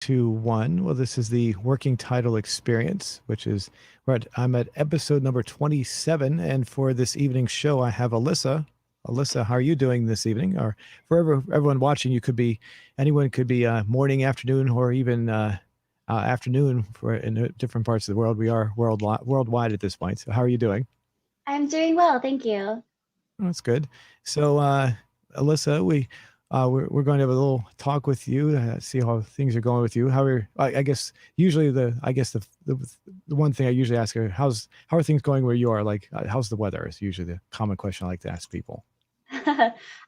2, 1. Well, this is the working title experience, which is I'm at episode number 27. And for this evening's show, I have Alyssa. Alyssa, how are you doing this evening? Or for everyone watching, anyone could be morning, afternoon, or even afternoon for in different parts of the world. We are worldwide at this point. So how are you doing? I'm doing well, thank you. Oh, that's good. So, Alyssa, we're going to have a little talk with you, see how things are going with you. I guess usually the one thing I usually ask her, how are things going where you are? Like, how's the weather? Is usually the common question I like to ask people.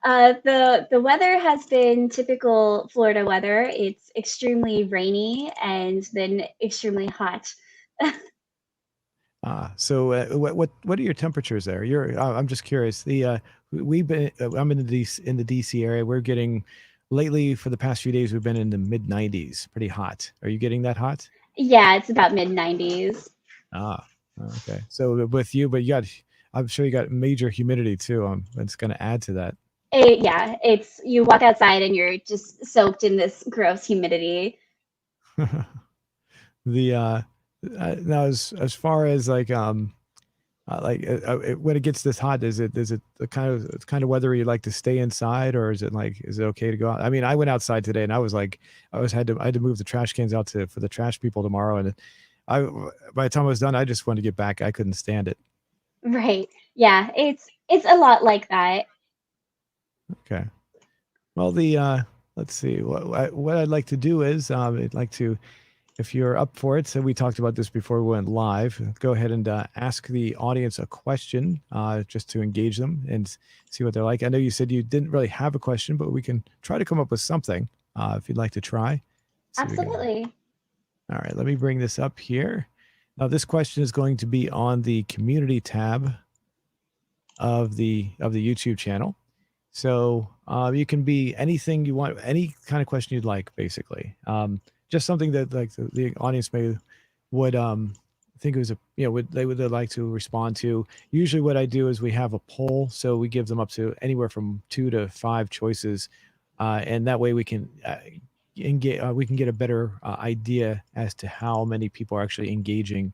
The weather has been typical Florida weather. It's extremely rainy and then extremely hot. So what are your temperatures there? I'm just curious. We've been I'm in the DC area. We're getting lately for the past few days we've been in the mid 90s, pretty hot. Are you getting that hot? Yeah, it's about mid 90s. Ah, okay. So with you, but I'm sure you got major humidity too. It's going to add to that. Yeah, it's you walk outside and you're just soaked in this gross humidity. the Now as far as when it gets this hot, is it the kind of weather you like to stay inside, or is it okay to go out? I mean, I went outside today and I had to move the trash cans out for the trash people tomorrow, and I by the time I was done, I just wanted to get back. I couldn't stand it. Right. Yeah, it's a lot like that. Okay. Well, the let's see. What I'd like to do is I'd like to, if you're up for it. So we talked about this before we went live. Go ahead and ask the audience a question, just to engage them and see what they're like. I know you said you didn't really have a question, but we can try to come up with something if you'd like to try. See if we can. Absolutely. All right, let me bring this up here. Now, this question is going to be on the community tab of the YouTube channel. So you can be anything you want, any kind of question you'd like, basically. Just something that like the audience may would think it was would like to respond to. Usually, what I do is we have a poll, so we give them up to anywhere from 2 to 5 choices, and that way we can get a better idea as to how many people are actually engaging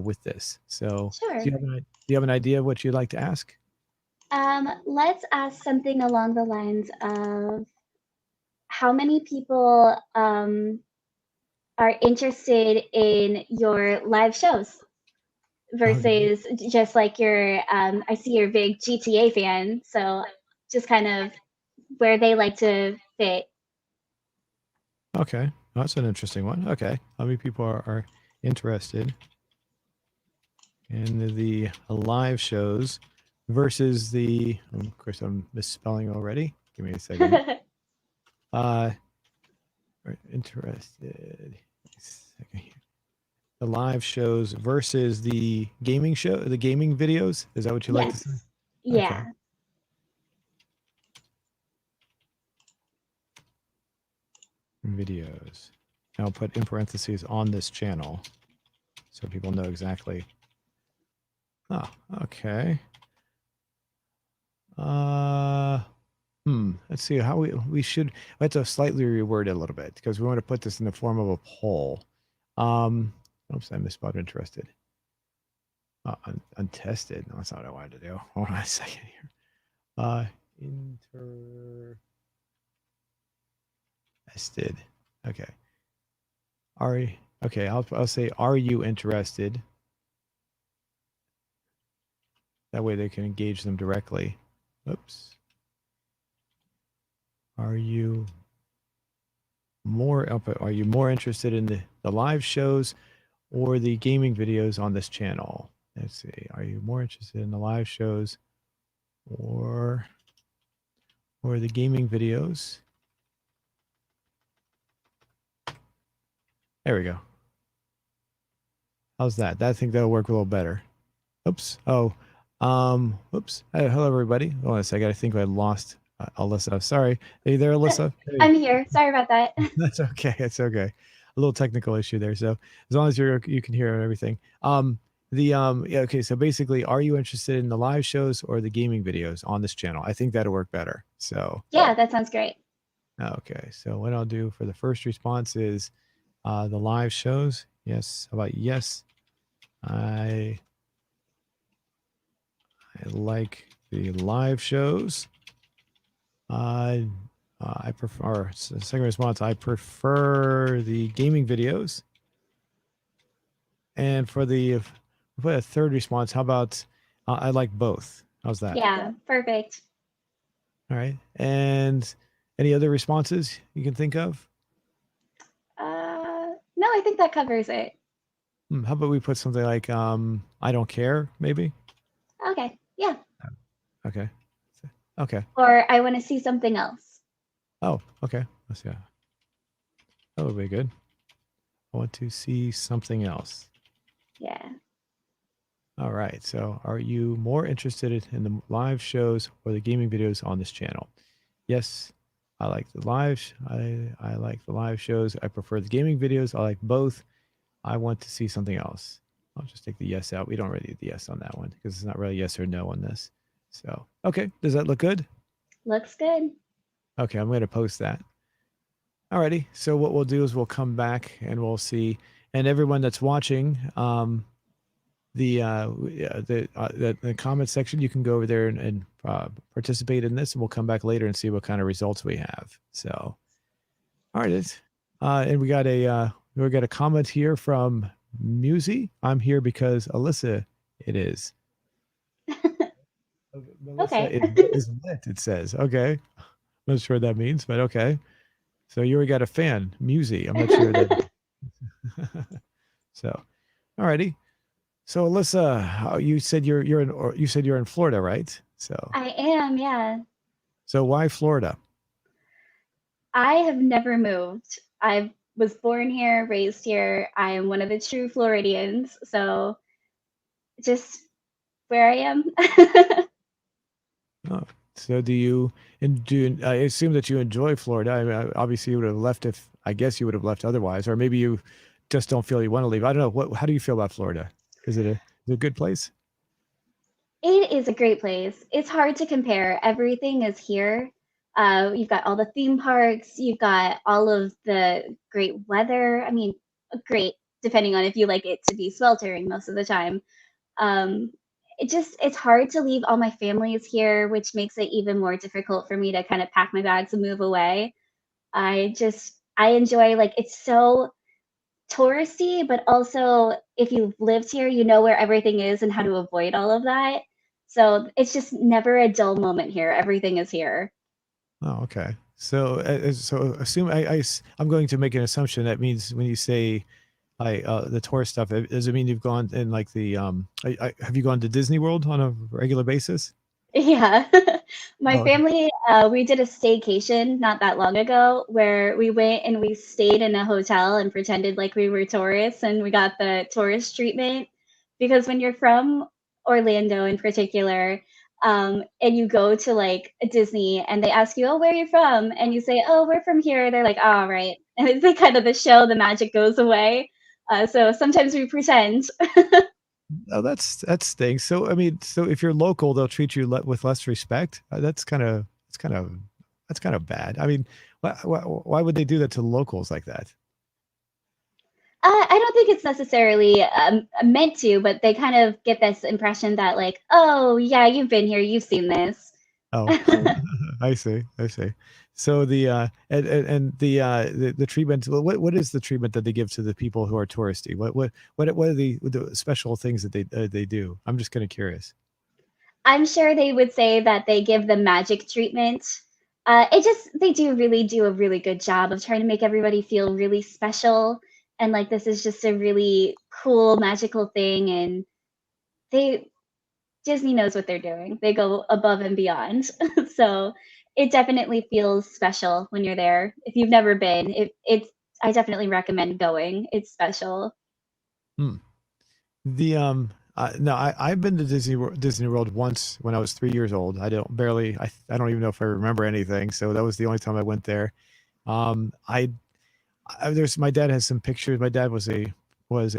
with this. So, Sure. do you have an idea of what you'd like to ask? Let's ask something along the lines of how many people are interested in your live shows Okay. versus just like I see you're a big GTA fan, so just kind of where they like to fit. Okay, that's an interesting one. Okay, how many people are interested in the live shows versus of course, I'm misspelling already. Give me a second. Uh, interested. Second here. The live shows versus the gaming videos. Is that what you like to say? Yes. Okay, Yeah. videos. I'll put in parentheses on this channel so people know exactly. Oh, okay. Uh, Let's see how we have to slightly reword it a little bit because we want to put this in the form of a poll. Um, Oops, I misspelled interested. Untested. No, that's not what I wanted to do. Hold on a second here. Interested. Okay. Okay. I'll say, are you interested? That way they can engage them directly. Oops. Are you are you more interested in the live shows or the gaming videos on this channel? Let's see. Are you more interested in the live shows or the gaming videos? There we go. How's that? I think that'll work a little better. Oops. Oh, oops. Hey, hello, everybody. Hold on a second. I think I lost Alyssa. Sorry. Are you there, Alyssa? Hey. I'm here. Sorry about that. That's okay. It's okay. A little technical issue there. So as long as you can hear everything. Yeah, okay. So basically, are you interested in the live shows or the gaming videos on this channel? I think that'll work better. So Yeah, that sounds great. okay. So what I'll do for the first response is The live shows. Yes. How about yes? I I like the live shows. Uh, I prefer. Second response. I prefer the gaming videos. And for a third response, how about I like both? How's that? Yeah, perfect. All right. And any other responses you can think of? No, I think that covers it. How about we put something like I don't care, maybe? Okay, yeah. Okay. Okay. Or I want to see something else. Oh, okay. Let's see. That would be good. I want to see something else. Yeah. All right. So, are you more interested in the live shows or the gaming videos on this channel? Yes, I like the I like the live shows. I prefer the gaming videos. I like both. I want to see something else. I'll just take the yes out. We don't really need the yes on that one because it's not really yes or no on this. So, okay. Does that look good? Looks good. Okay. I'm going to post that. Alrighty. So what we'll do is we'll come back and we'll see, and everyone that's watching, the comment section, you can go over there and participate in this, and we'll come back later and see what kind of results we have. So, all right, and we got a comment here from Musy. I'm here because Alyssa. It is Melissa Okay. is lit. It says okay. Not sure what that means, but okay. So you already got a fan, Musy. I'm not sure that. So, alrighty. So Alyssa, you said you said you're in Florida, right? I am, yeah. So why Florida? I have never moved. I was born here, raised here. I am one of the true Floridians. So just where I am. Oh, so do you and do I assume that you enjoy Florida? I mean, obviously you would have left if I guess you would have left otherwise, or maybe you just don't feel you want to leave. I don't know. How do you feel about Florida? Is it a good place? It is a great place. It's hard to compare. Everything is here. You've got all the theme parks, you've got all of the great weather. I mean, great, depending on if you like it to be sweltering most of the time. Um, it's hard to leave. All my family is here, which makes it even more difficult for me to kind of pack my bags and move away. I enjoy, like, it's so touristy, but also if you've lived here, you know where everything is and how to avoid all of that. So it's just never a dull moment here. Everything is here. Oh, okay. So so assume I'm going to make an assumption that means when you say the tourist stuff, does it mean you've gone in like have you gone to Disney World on a regular basis? Yeah. My Oh, okay. family, we did a staycation not that long ago where we went and we stayed in a hotel and pretended like we were tourists and we got the tourist treatment. Because when you're from Orlando in particular, and you go to like a Disney and they ask you, "Oh, where are you from?" And you say, "Oh, we're from here." They're like, "Oh, right." And it's like kind of the show, the magic goes away. So sometimes we pretend. Oh, that stinks. So, I mean, so if you're local, they'll treat you with less respect. That's kind of bad. I mean, why would they do that to locals like that? I don't think it's necessarily meant to, but they kind of get this impression that, like, oh, yeah, you've been here, you've seen this. Oh, I see. I see. So the treatment. What is the treatment that they give to the people who are touristy? What are the special things that they do? I'm just kind of curious. I'm sure they would say that they give the magic treatment. They do really do a really good job of trying to make everybody feel really special. And like, this is just a really cool, magical thing. And they, Disney knows what they're doing. They go above and beyond. So it definitely feels special when you're there. If you've never been, I definitely recommend going. It's special. Hmm. The no, I've been to Disney World once when I was 3 years old. I don't even know if I remember anything. So that was the only time I went there. Um, I there's my dad has some pictures. My dad was a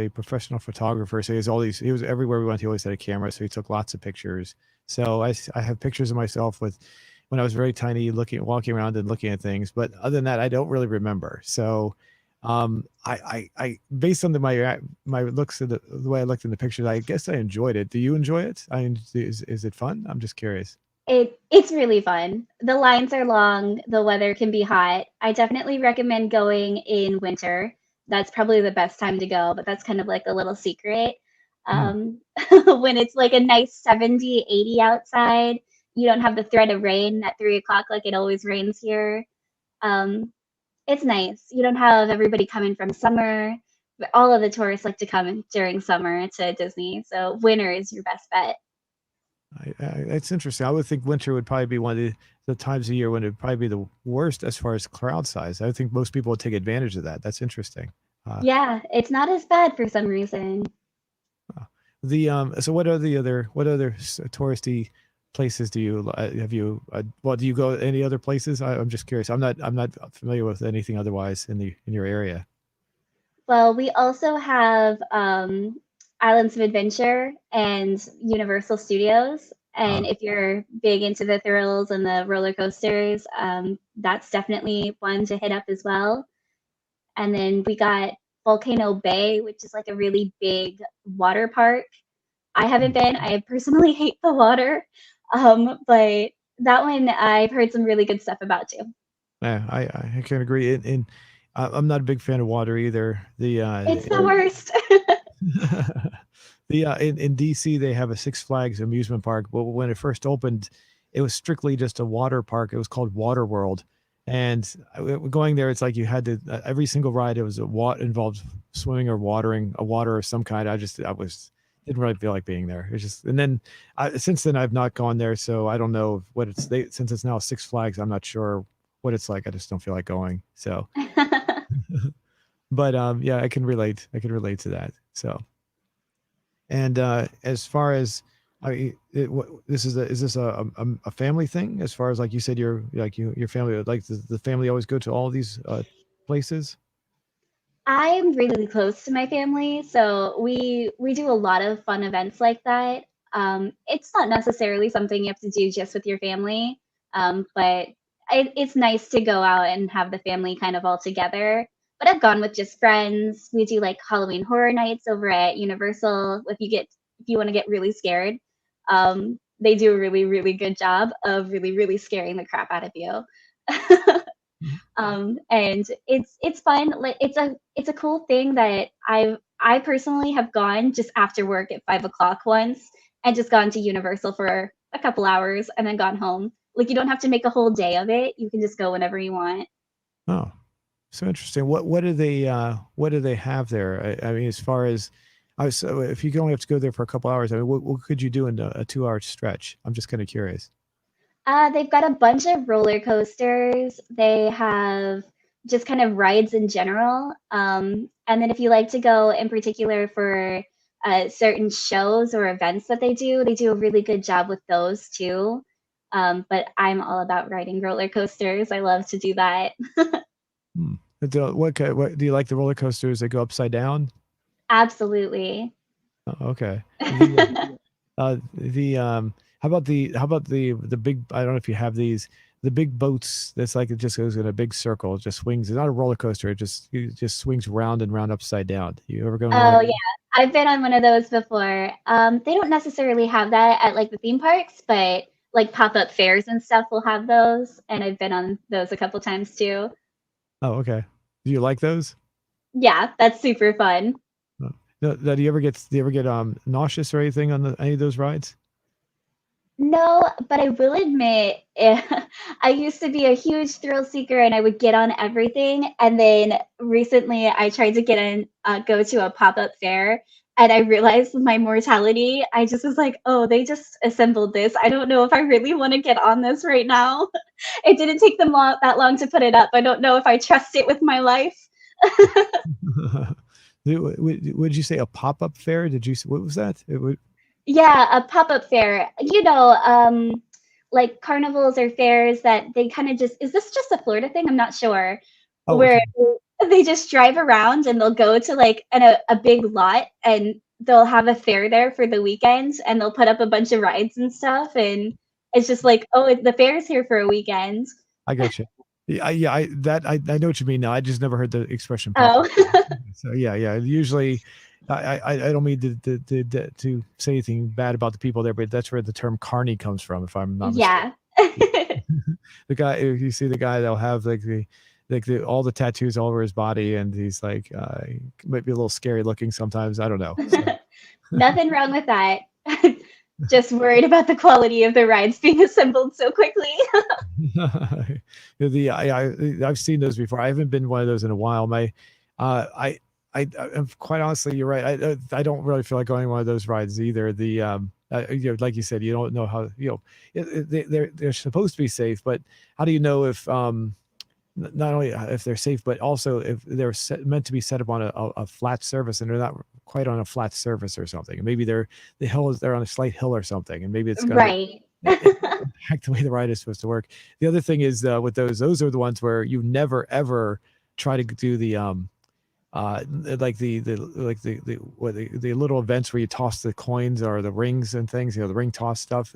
professional photographer, so he was everywhere we went. He always had a camera, so he took lots of pictures. So I have pictures of myself with when I was very tiny, walking around and looking at things. But other than that, I don't really remember. So I based on my looks at the way I looked in the pictures, I guess I enjoyed it. Do you enjoy it? I mean, is it fun? I'm just curious. It's really fun. The lines are long, the weather can be hot. I definitely recommend going in winter. That's probably the best time to go, but that's kind of like a little secret. Hmm. Um, when it's like a nice 70, 80 outside, you don't have the threat of rain at 3 o'clock like it always rains here. Um, it's nice. You don't have everybody coming from summer, but all of the tourists like to come during summer to Disney. So winter is your best bet. It's interesting. I would think winter would probably be one of the times of year when it would probably be the worst as far as crowd size. I think most people would take advantage of that. That's interesting. Uh, Yeah, it's not as bad for some reason. uh, the so what other touristy places do you have you well do you go any other places? I'm just curious. I'm not familiar with anything otherwise in your area. Well, we also have Islands of Adventure and Universal Studios. Uh, And if you're big into the thrills and the roller coasters, that's definitely one to hit up as well. And then we got Volcano Bay, which is like a really big water park. I haven't been. I personally hate the water, but that one I've heard some really good stuff about too. yeah, I can agree. And I'm not a big fan of water either. It's the worst. The in DC they have a Six Flags amusement park, but when it first opened, it was strictly just a water park. It was called Water World, and going there, it's like you had to every single ride. It was a what involved swimming or watering a water of some kind. I was didn't really feel like being there. It's just and then since then I've not gone there, so I don't know what since it's now Six Flags. I'm not sure what it's like. I just don't feel like going. So, but yeah, I can relate. I can relate to that. So. And as far as this is this a family thing? As far as like you said, your family like the family always go to all these places. I'm really close to my family, so we do a lot of fun events like that. It's not necessarily something you have to do just with your family, but it's nice to go out and have the family kind of all together. But I've gone with just friends. We do like Halloween horror nights over at Universal. If you want to get really scared, they do a really really good job of really scaring the crap out of you. Mhm. And it's fun. Like it's a cool thing that I personally have gone just after work at 5 o'clock once and just gone to Universal for a couple hours and then gone home. Like you don't have to make a whole day of it. You can just go whenever you want. Oh, so interesting. What do they have there? I mean, as far as I was, so if you only have to go there for a couple hours, I mean, what could you do in a 2 hour stretch? I'm just kind of curious. They've got a bunch of roller coasters. They have just kind of rides in general. And then if you like to go in particular for certain shows or events that they do a really good job with those too. But I'm all about riding roller coasters. I love to do that. Hmm. What do you like the roller coasters that go upside down? Absolutely. Oh, okay. The how about the big I don't know if you have these the big boats that's like it just goes in a big circle, it just swings. It's not a roller coaster, it just swings round and round upside down. You ever go on one of Oh, those? yeah. I've been on one of those before. They don't necessarily have that at like the theme parks, but like pop-up fairs and stuff will have those, and I've been on those a couple times too. Oh, okay. Do you like those? Yeah, that's super fun. No. Do you ever get nauseous or anything on any of those rides? No, but I will admit, I used to be a huge thrill seeker and I would get on everything. And then recently I tried to get in, go to a pop-up fair and I realized my mortality. I just was like, oh, they just assembled this. I don't know if I really want to get on this right now. It didn't take them that long to put it up. I don't know if I trust it with my life. Would you say a pop-up fair? What was that? Yeah, a pop-up fair. Like carnivals or fairs that they kind of just, is this just a Florida thing? I'm not sure. Oh, Where okay. they just drive around and they'll go to like a big lot and they'll have a fair there for the weekend and they'll put up a bunch of rides and stuff and it's just like, oh, the fair's here for a weekend. I get you. Yeah, I know what you mean now. I just never heard the expression puppy. Oh, So yeah, yeah. Usually, I don't mean to say anything bad about the people there, but that's where the term carny comes from, if I'm not mistaken. yeah. The guy, if you see the guy, they'll have like the all the tattoos all over his body, and he's like might be a little scary looking sometimes. I don't know. So Nothing wrong with that. Just worried about the quality of the rides being assembled so quickly. I've seen those before. I haven't been one of those in a while. My, I, quite honestly, you're right. I don't really feel like going on one of those rides either. Like you said, you don't know how, they're supposed to be safe, but how do you know if, not only if they're safe, but also if they're meant to be set up on a flat surface and they're not quite on a flat surface or something. And maybe they're on a slight hill or something, and maybe it's going to Right. impact the way the ride is supposed to work. The other thing is with those are the ones where you never ever try to do like the little events where you toss the coins or the rings and things, the ring toss stuff.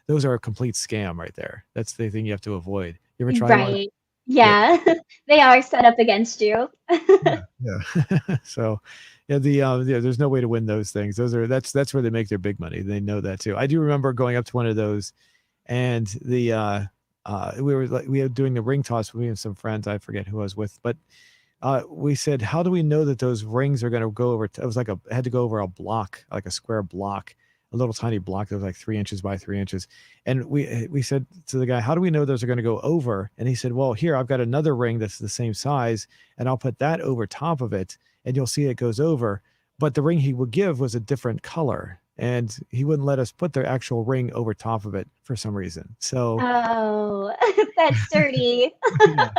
Those are a complete scam right there. That's the thing you have to avoid. You ever tried one? Right. Yeah, Yeah. They are set up against you. yeah, yeah. So, yeah, there's no way to win those things. That's where they make their big money. They know that too. I do remember going up to one of those, and we were doing the ring toss with me and some friends. I forget who I was with, but we said, how do we know that those rings are going to go over? It was like had to go over a block, like a square block, a little tiny block that was like 3 inches by 3 inches. And we said to the guy, how do we know those are going to go over? And he said, well, here, I've got another ring that's the same size, and I'll put that over top of it, and you'll see it goes over. But the ring he would give was a different color, and he wouldn't let us put the actual ring over top of it for some reason. So, Oh, that's dirty. yeah.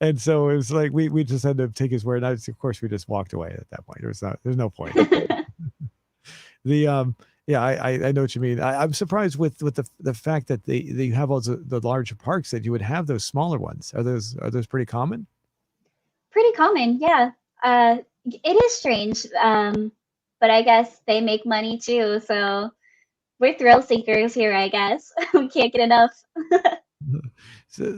And so it was like we just had to take his word. Of course, we just walked away at that point. There's no point. The Yeah, I know what you mean. I'm surprised with the fact that they you have all the larger parks that you would have those smaller ones. Are those pretty common? Pretty common, yeah. It is strange, but I guess they make money too, so we're thrill seekers here, I guess. We can't get enough.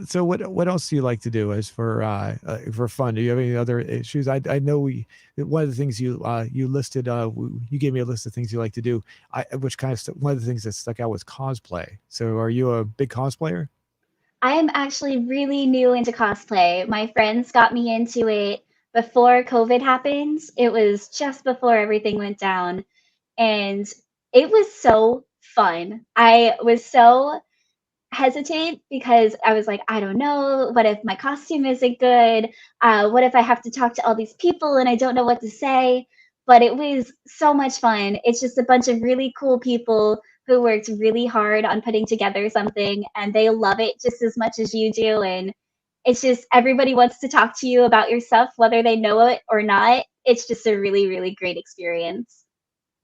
So what else do you like to do as for fun? Do you have any other issues? I know one of the things you listed you gave me a list of things you like to do. Which kind of one of the things that stuck out was cosplay. So are you a big cosplayer? I am actually really new into cosplay. My friends got me into it before COVID happened. It was just before everything went down, and it was so fun. I was so hesitate because I was like, I don't know. What if my costume isn't good? What if I have to talk to all these people and I don't know what to say? But it was so much fun. It's just a bunch of really cool people who worked really hard on putting together something and they love it just as much as you do. And it's just everybody wants to talk to you about your stuff, whether they know it or not. It's just a really, really great experience.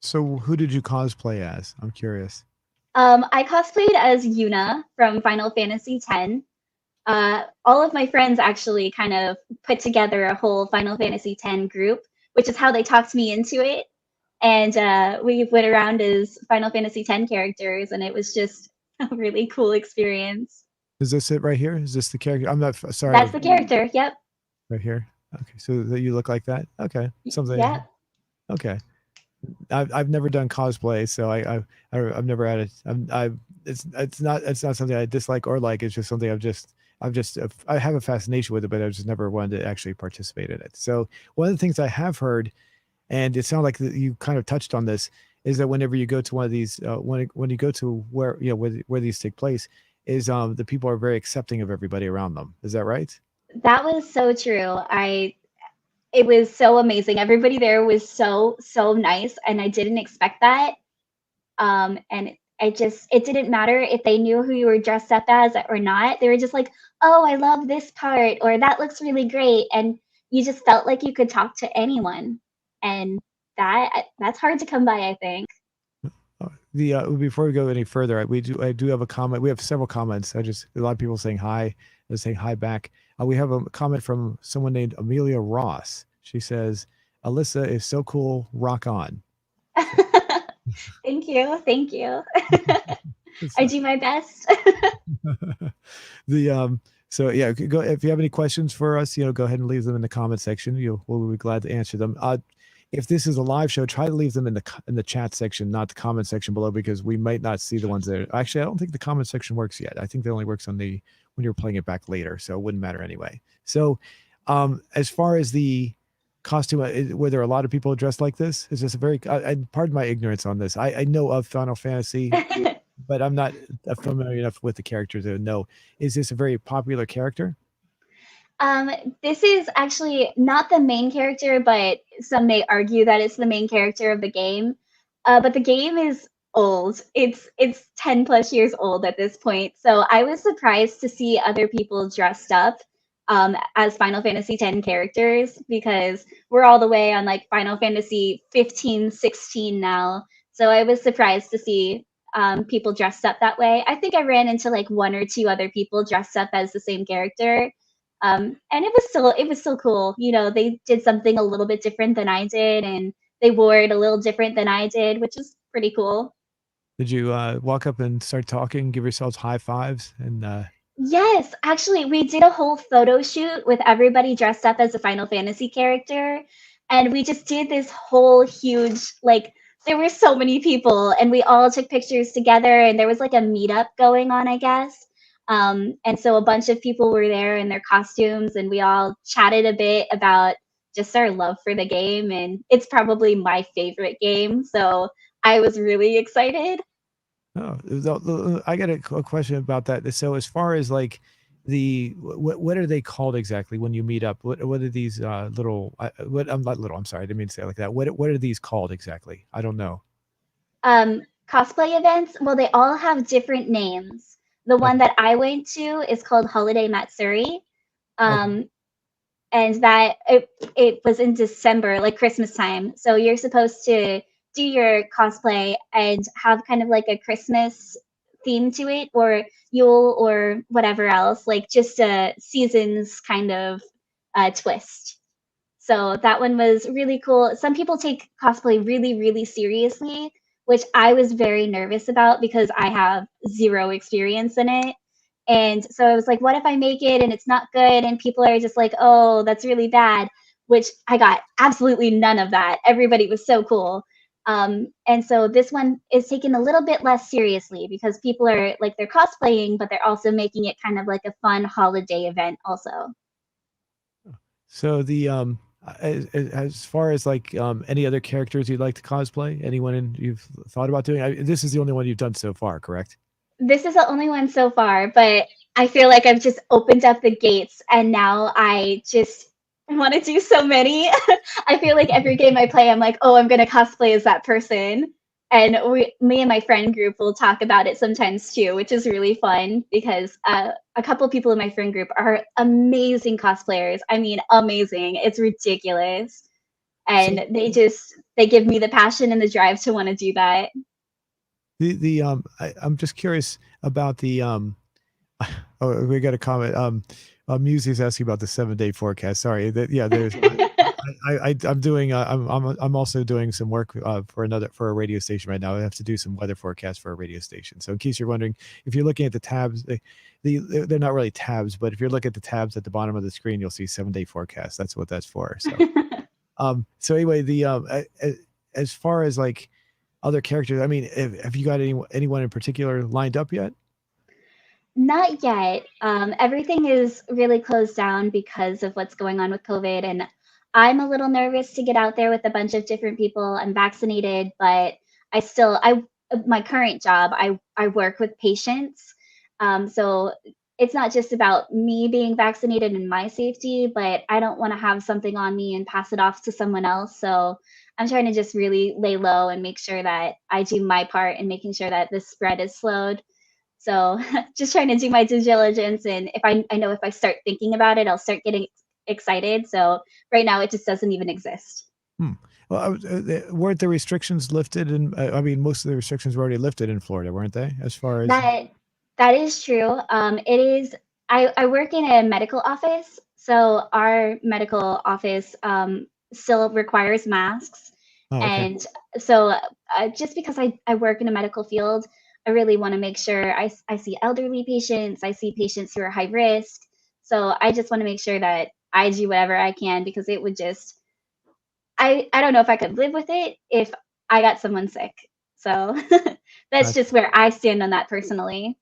So who did you cosplay as? I'm curious. I cosplayed as Yuna from Final Fantasy X. All of my friends actually kind of put together a whole Final Fantasy X group, which is how they talked me into it. And we went around as Final Fantasy X characters, and it was just a really cool experience. Is this it right here? Is this the character? I'm not sorry. That's the character. Yep. Right here. Okay, so that you look like that. Okay, something. Yep. Okay, I've never done cosplay, so I've never had it. It's not something I dislike or like. It's just something I have a fascination with it, but I just never wanted to actually participate in it. So one of the things I have heard, and it sounds like that you kind of touched on this, is that whenever you go to one of these, when you go to where where these take place, is the people are very accepting of everybody around them. Is that right? That was so true. It was so amazing. Everybody there was so nice, and I didn't expect that. And it didn't matter if they knew who you were dressed up as or not. They were just like, oh, I love this part, or that looks really great. And you just felt like you could talk to anyone. And that's hard to come by, I think. The before we go any further, I do have a comment. We have several comments. A lot of people saying hi. They're saying hi back. We have a comment from someone named Amelia Ross. She says, "Alyssa is so cool. Rock on." Thank you. Thank you. It's I not- do my best. the So yeah, go if you have any questions for us, go ahead and leave them in the comment section. We'll be glad to answer them. If this is a live show, try to leave them in the chat section, not the comment section below, because we might not see the ones there. Actually, I don't think the comment section works yet. I think that only works on the when you're playing it back later, so it wouldn't matter anyway. So, as far as the costume, were there a lot of people dressed like this? Is this a very? Pardon my ignorance on this. I know of Final Fantasy, but I'm not familiar enough with the character to know. Is this a very popular character? Um, this is actually not the main character, but some may argue that it's the main character of the game. But the game is old. It's 10 plus years old at this point. So I was surprised to see other people dressed up as Final Fantasy X characters because we're all the way on like Final Fantasy 15, 16 now. So I was surprised to see people dressed up that way. I think I ran into like one or two other people dressed up as the same character, and it was still cool. You know, they did something a little bit different than I did, and they wore it a little different than I did, which is pretty cool. Did you walk up and start talking, give yourselves high fives, and Yes, actually, we did a whole photo shoot with everybody dressed up as a Final Fantasy character, and we just did this whole huge, like, there were so many people, and we all took pictures together, and there was like a meetup going on, I guess. And so a bunch of people were there in their costumes, and we all chatted a bit about just our love for the game, and it's probably my favorite game, so I was really excited. oh, I got a question about that. So, as far as like what are they called exactly when you meet up? What are these little? What I'm not little. I'm sorry, I didn't mean to say it like that. What are these called exactly? I don't know. Cosplay events, well, they all have different names. The one Okay. that I went to is called Holiday Matsuri. Okay. Um, and that it was in December, like Christmas time. So you're supposed to do your cosplay and have kind of like a Christmas theme to it, or Yule, or whatever else, like just a seasons kind of twist. So that one was really cool. Some people take cosplay really, really seriously, which I was very nervous about because I have zero experience in it. And so I was like, what if I make it and it's not good and people are just like, oh, that's really bad, which I got absolutely none of that. Everybody was so cool. And so this one is taken a little bit less seriously because people are like, they're cosplaying, but they're also making it kind of like a fun holiday event also. So as far as like any other characters you'd like to cosplay, you've thought about doing? This is the only one you've done so far, correct? This is the only one so far, but I feel like I've just opened up the gates and now I just want to do so many. I feel like every game I play, I'm like, oh, I'm going to cosplay as that person. And me and my friend group will talk about it sometimes too, which is really fun because a couple people in my friend group are amazing cosplayers. I mean, amazing. It's ridiculous. So And they give me the passion and the drive to want to do that. I'm just curious about the oh, we got a comment. Musie's asking about the 7-day forecast. Sorry, yeah, there's. I'm doing. I'm also doing some work for a radio station right now. I have to do some weather forecast for a radio station. So in case you're wondering, if you're looking at the tabs, they're not really tabs, but if you're looking at the tabs at the bottom of the screen, you'll see 7-day forecast. That's what that's for. So anyway, as far as like other characters, I mean, have you got anyone in particular lined up yet? Not yet. Everything is really closed down because of what's going on with COVID, and I'm a little nervous to get out there with a bunch of different people. I'm vaccinated, but I my current job, I work with patients, so it's not just about me being vaccinated and my safety, but I don't want to have something on me and pass it off to someone else. So I'm trying to just really lay low and make sure that I do my part in making sure that this spread is slowed. So just trying to do my due diligence. And if I know if I start thinking about it, I'll start getting excited. So right now it just doesn't even exist. Hmm. Well, weren't the restrictions lifted? And I mean, most of the restrictions were already lifted in Florida, weren't they? As far as That that is true. It is. I work in a medical office, so our medical office still requires masks, oh, okay. and so just because I work in a medical field, I really want to make sure I see elderly patients, I see patients who are high risk. So I just want to make sure that I do whatever I can because it would just I don't know if I could live with it if I got someone sick. So that's Gotcha. just where I stand on that personally.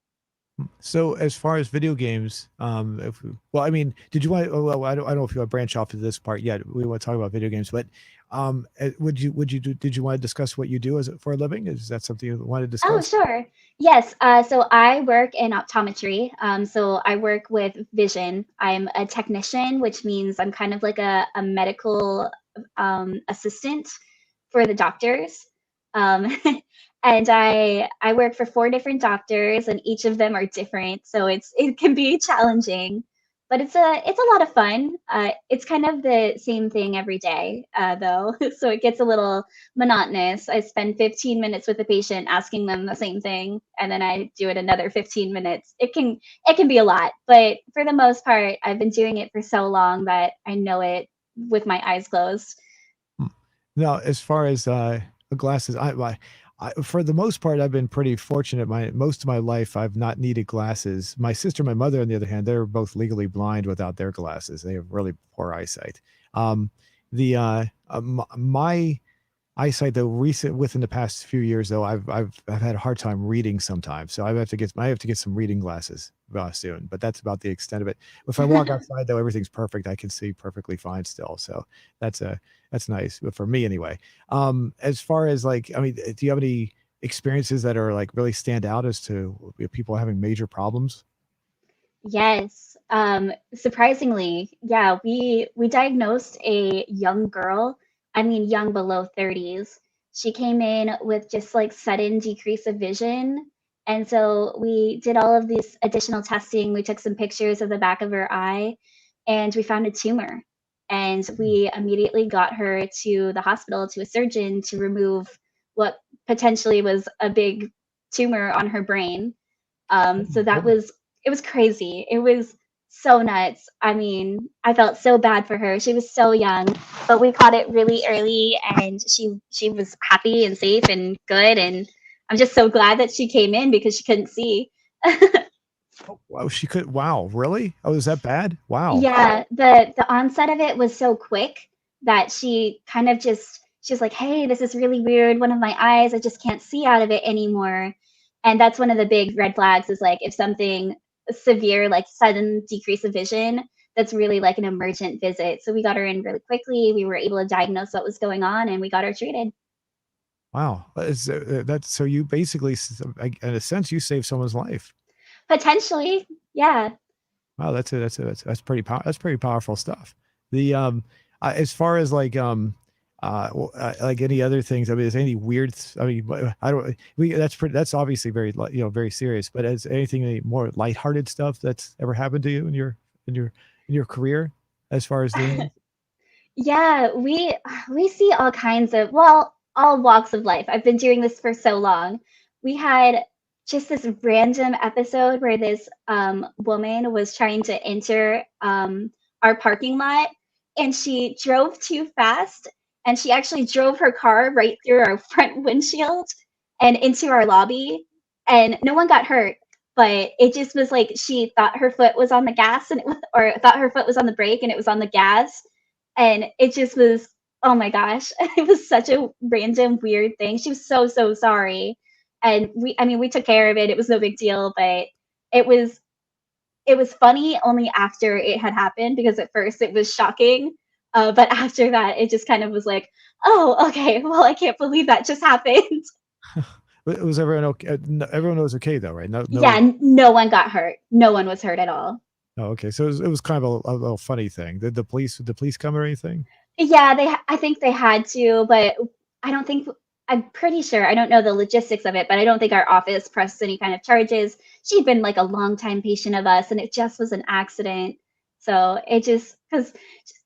So as far as video games, well, I mean, did you want? Oh, well, I don't know if you want to branch off to this part yet. We want to talk about video games, but did you want to discuss what you do as for a living? Is that something you want to Oh, discuss? sure. Yes. So I work in optometry. So I work with vision. I'm a technician, which means I'm kind of like a medical assistant for the doctors. Um, and I work for four different doctors, and each of them are different. So it can be challenging, but it's a lot of fun. It's kind of the same thing every day, though. So it gets a little monotonous. I spend 15 minutes with the patient asking them the same thing, and then I do it another 15 minutes. It can be a lot, but for the most part, I've been doing it for so long that I know it with my eyes closed. Hmm. Now, as far as glasses, for the most part, I've been pretty fortunate. My most of my life, I've not needed glasses. My sister, and my mother, on the other hand, they're both legally blind without their glasses. They have really poor eyesight. Um, my eyesight though recent within the past few years though I've had a hard time reading sometimes, so I have to get some reading glasses soon, but that's about the extent of it. If I walk outside though, everything's perfect. I can see perfectly fine still, so that's that's nice, but for me anyway. As far as like, I mean, do you have any experiences that are like really stand out as to people having major problems? Yes. Surprisingly, yeah, we diagnosed a young girl, I mean young below 30s. She came in with just like sudden decrease of vision. And so we did all of this additional testing. We took some pictures of the back of her eye and we found a tumor. And we immediately got her to the hospital to a surgeon to remove what potentially was a big tumor on her brain. Oh So my that goodness. was it was crazy. It was so nuts. I mean, I felt so bad for her. She was so young, but we caught it really early and she was happy and safe and good and I'm just so glad that she came in because she couldn't see. Oh wow, she could, wow, really? Oh, is that bad? Wow. Yeah, the onset of it was so quick that she kind of just she was like, "Hey, this is really weird. One of my eyes, I just can't see out of it anymore." And that's one of the big red flags is like if something severe, like sudden decrease of vision, that's really like an emergent visit. So we got her in really quickly. We were able to diagnose what was going on and we got her treated. Wow, that's so you basically, in a sense, you saved someone's life. Potentially, yeah. Wow, that's pretty that's pretty powerful stuff. The as far as like like any other things, I mean, is any weird? I mean, I don't. We that's pretty. That's obviously very very serious. But is anything any more lighthearted stuff that's ever happened to you in your in your career as far as doing this? Yeah, we see all kinds of well, all walks of life. I've been doing this for so long. We had just this random episode where this woman was trying to enter our parking lot and she drove too fast and she actually drove her car right through our front windshield and into our lobby and no one got hurt. But it just was like she thought her foot was on the gas and it was, or thought her foot was on the brake and it was on the gas and it just was oh my gosh, it was such a random weird thing. She was so, so sorry. And I mean, we took care of it. It was no big deal, but it was it was funny only after it had happened because at first it was shocking. But after that, it just kind of was like, oh, okay, well, I can't believe that just happened. Was everyone okay? Everyone was okay though, right? No, Yeah, no. no one got hurt. No one was hurt at all. Oh, okay. So it was kind of a little funny thing. Did the police come or anything? Yeah, I think they had to, but I don't think I'm pretty sure, I don't know the logistics of it, but I don't think our office pressed any kind of charges. She'd been like a longtime patient of us and it just was an accident. So it just because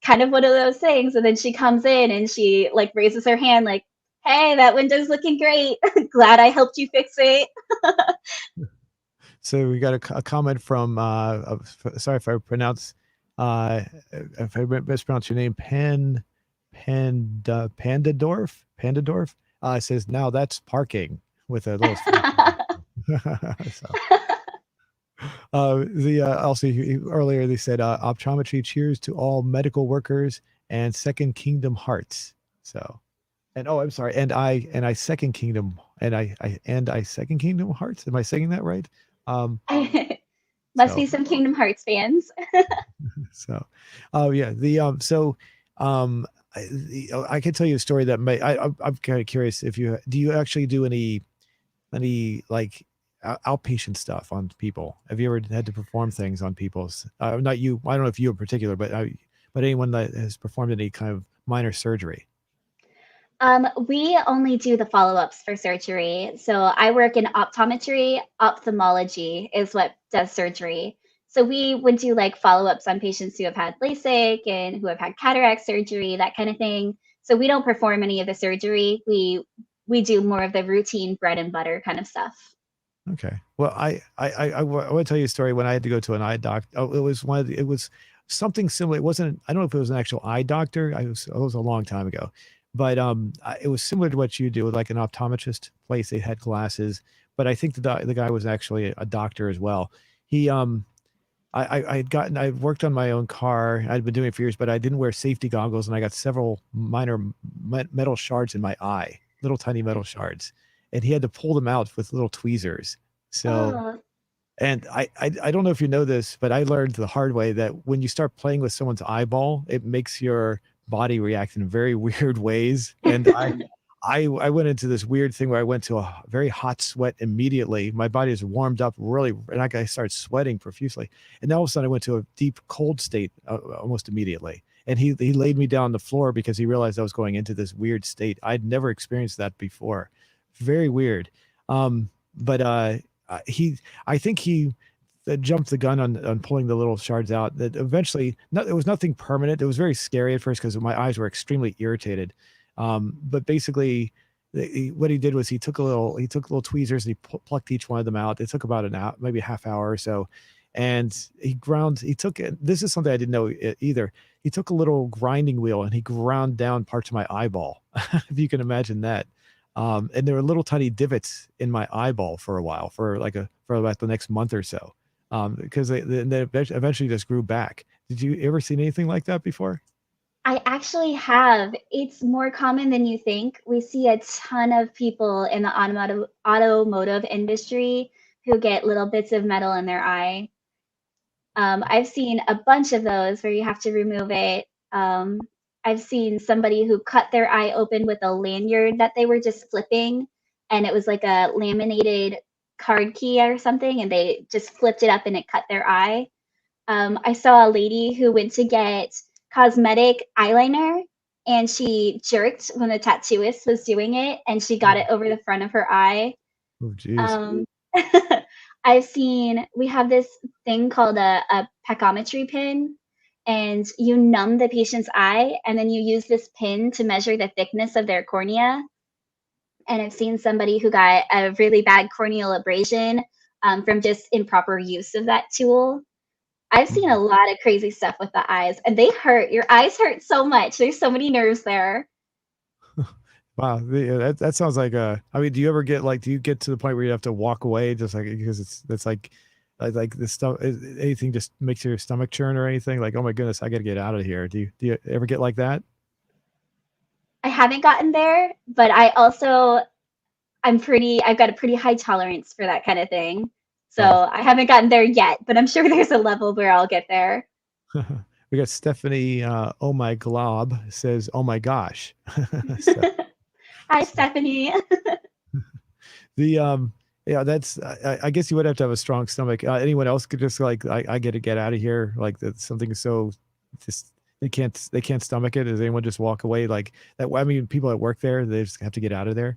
kind of one of those things. And then she comes in and she like raises her hand like, hey, that window's looking great. Glad I helped you fix it. So we got a comment from sorry if I pronounce uh if I mispronounce your name, Pandadorf. It says now that's parking with a little. So The also earlier they said optometry cheers to all medical workers and second kingdom hearts. So and oh, I'm sorry, and I second kingdom and I second kingdom hearts. Am I saying that right? Um, Must so be some Kingdom Hearts fans. so, oh yeah, um, I can tell you a story that may I'm kind of curious if you do you actually do any like outpatient stuff on people? Have you ever had to perform things on people's? Not you. I don't know if you in particular, but anyone that has performed any kind of minor surgery. We only do the follow-ups for surgery. So I work in optometry. Ophthalmology is what does surgery. So we would do like follow-ups on patients who have had LASIK and who have had cataract surgery, that kind of thing. So we don't perform any of the surgery. We do more of the routine bread and butter kind of stuff. Okay. Well, I want to tell you a story when I had to go to an eye doctor. Oh, it was something similar. It wasn't, I don't know if it was an actual eye doctor. It was a long time ago, but it was similar to what you do with like an optometrist place. They had glasses, but I think the guy was actually a doctor as well. He, I worked on my own car. I'd been doing it for years, but I didn't wear safety goggles and I got several minor metal shards in my eye, little tiny metal shards, and he had to pull them out with little tweezers. So, Oh, and I don't know if you know this, but I learned the hard way that when you start playing with someone's eyeball, it makes your body react in very weird ways. And I went into this weird thing where I went to a very hot sweat immediately. My body is warmed up really, and I started sweating profusely. And then all of a sudden, I went to a deep cold state almost immediately. And he laid me down on the floor because he realized I was going into this weird state. I'd never experienced that before. Very weird. But he, I think he jumped the gun on pulling the little shards out. That eventually, no, it was nothing permanent. It was very scary at first because my eyes were extremely irritated. But basically, what he did was he took little tweezers and he plucked each one of them out. It took about an hour, maybe a half hour or so, and he took it. This is something I didn't know either. He took a little grinding wheel and he ground down parts of my eyeball. If you can imagine that. And there were little tiny divots in my eyeball for a while, for about the next month or so, because they eventually just grew back. Did you ever seen anything like that before? I actually have. It's more common than you think. We see a ton of people in the automotive industry who get little bits of metal in their eye. I've seen a bunch of those where you have to remove it. I've seen somebody who cut their eye open with a lanyard that they were just flipping, and it was like a laminated card key or something, and they just flipped it up and it cut their eye. I saw a lady who went to get cosmetic eyeliner and she jerked when the tattooist was doing it and she got it Oh, over the front of her eye. oh, geez. Um, we have this thing called a packometry pin, and you numb the patient's eye, and then you use this pin to measure the thickness of their cornea. And I've seen somebody who got a really bad corneal abrasion from just improper use of that tool. I've seen a Mhm. lot of crazy stuff with the eyes, and they hurt. Your eyes hurt so much. There's so many nerves there. Wow, that sounds like I mean, do you ever get like, do you get to the point where you have to walk away just like because it's like this stuff? Anything just makes your stomach churn or anything? Like, oh my goodness, I got to get out of here. Do you ever get like that? I haven't gotten there, but I've got a pretty high tolerance for that kind of thing. So Oh, I haven't gotten there yet, but I'm sure there's a level where I'll get there. we got Stephanie. Oh my glob says, oh my gosh. So, Hi, so Stephanie. the yeah, that's I guess you would have to have a strong stomach. Anyone else could just like I get to get out of here. Like that something so just they can't stomach it. Does anyone just walk away like that? I mean, people that work there, they just have to get out of there.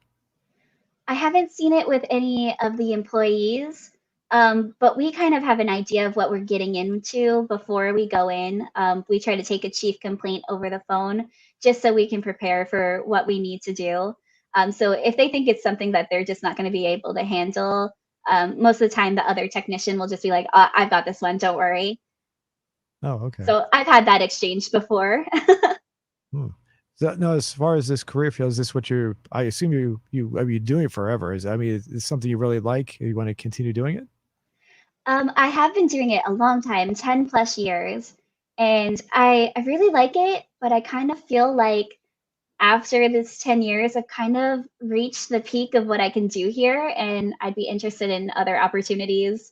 I haven't seen it with any of the employees, but we kind of have an idea of what we're getting into before we go in. We try to take a chief complaint over the phone just so we can prepare for what we need to do. So if they think it's something that they're just not going to be able to handle, most of the time the other technician will just be like, I've got this one, don't worry. Oh, okay. So I've had that exchange before. Hmm. So, no, as far as this career field, is this what you're? I assume I mean, you're doing it forever. I mean, is something you really like? You want to continue doing it? I have been doing it a long time, 10 plus years, and I really like it, but I kind of feel like after this 10 years, I've kind of reached the peak of what I can do here, and I'd be interested in other opportunities.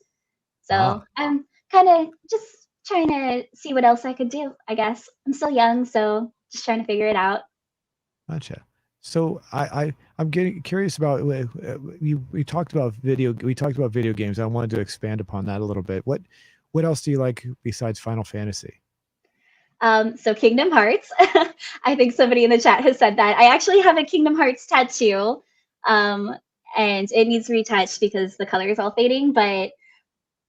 Ah, So I'm kind of just trying to see what else I could do, I guess. I'm still young, so just trying to figure it out. gotcha. So I'm getting curious about we talked about video games. I wanted to expand upon that a little bit. What else do you like besides Final Fantasy? So Kingdom Hearts. I think somebody in the chat has said that. I actually have a Kingdom Hearts tattoo, um, and it needs retouched because the color is all fading. But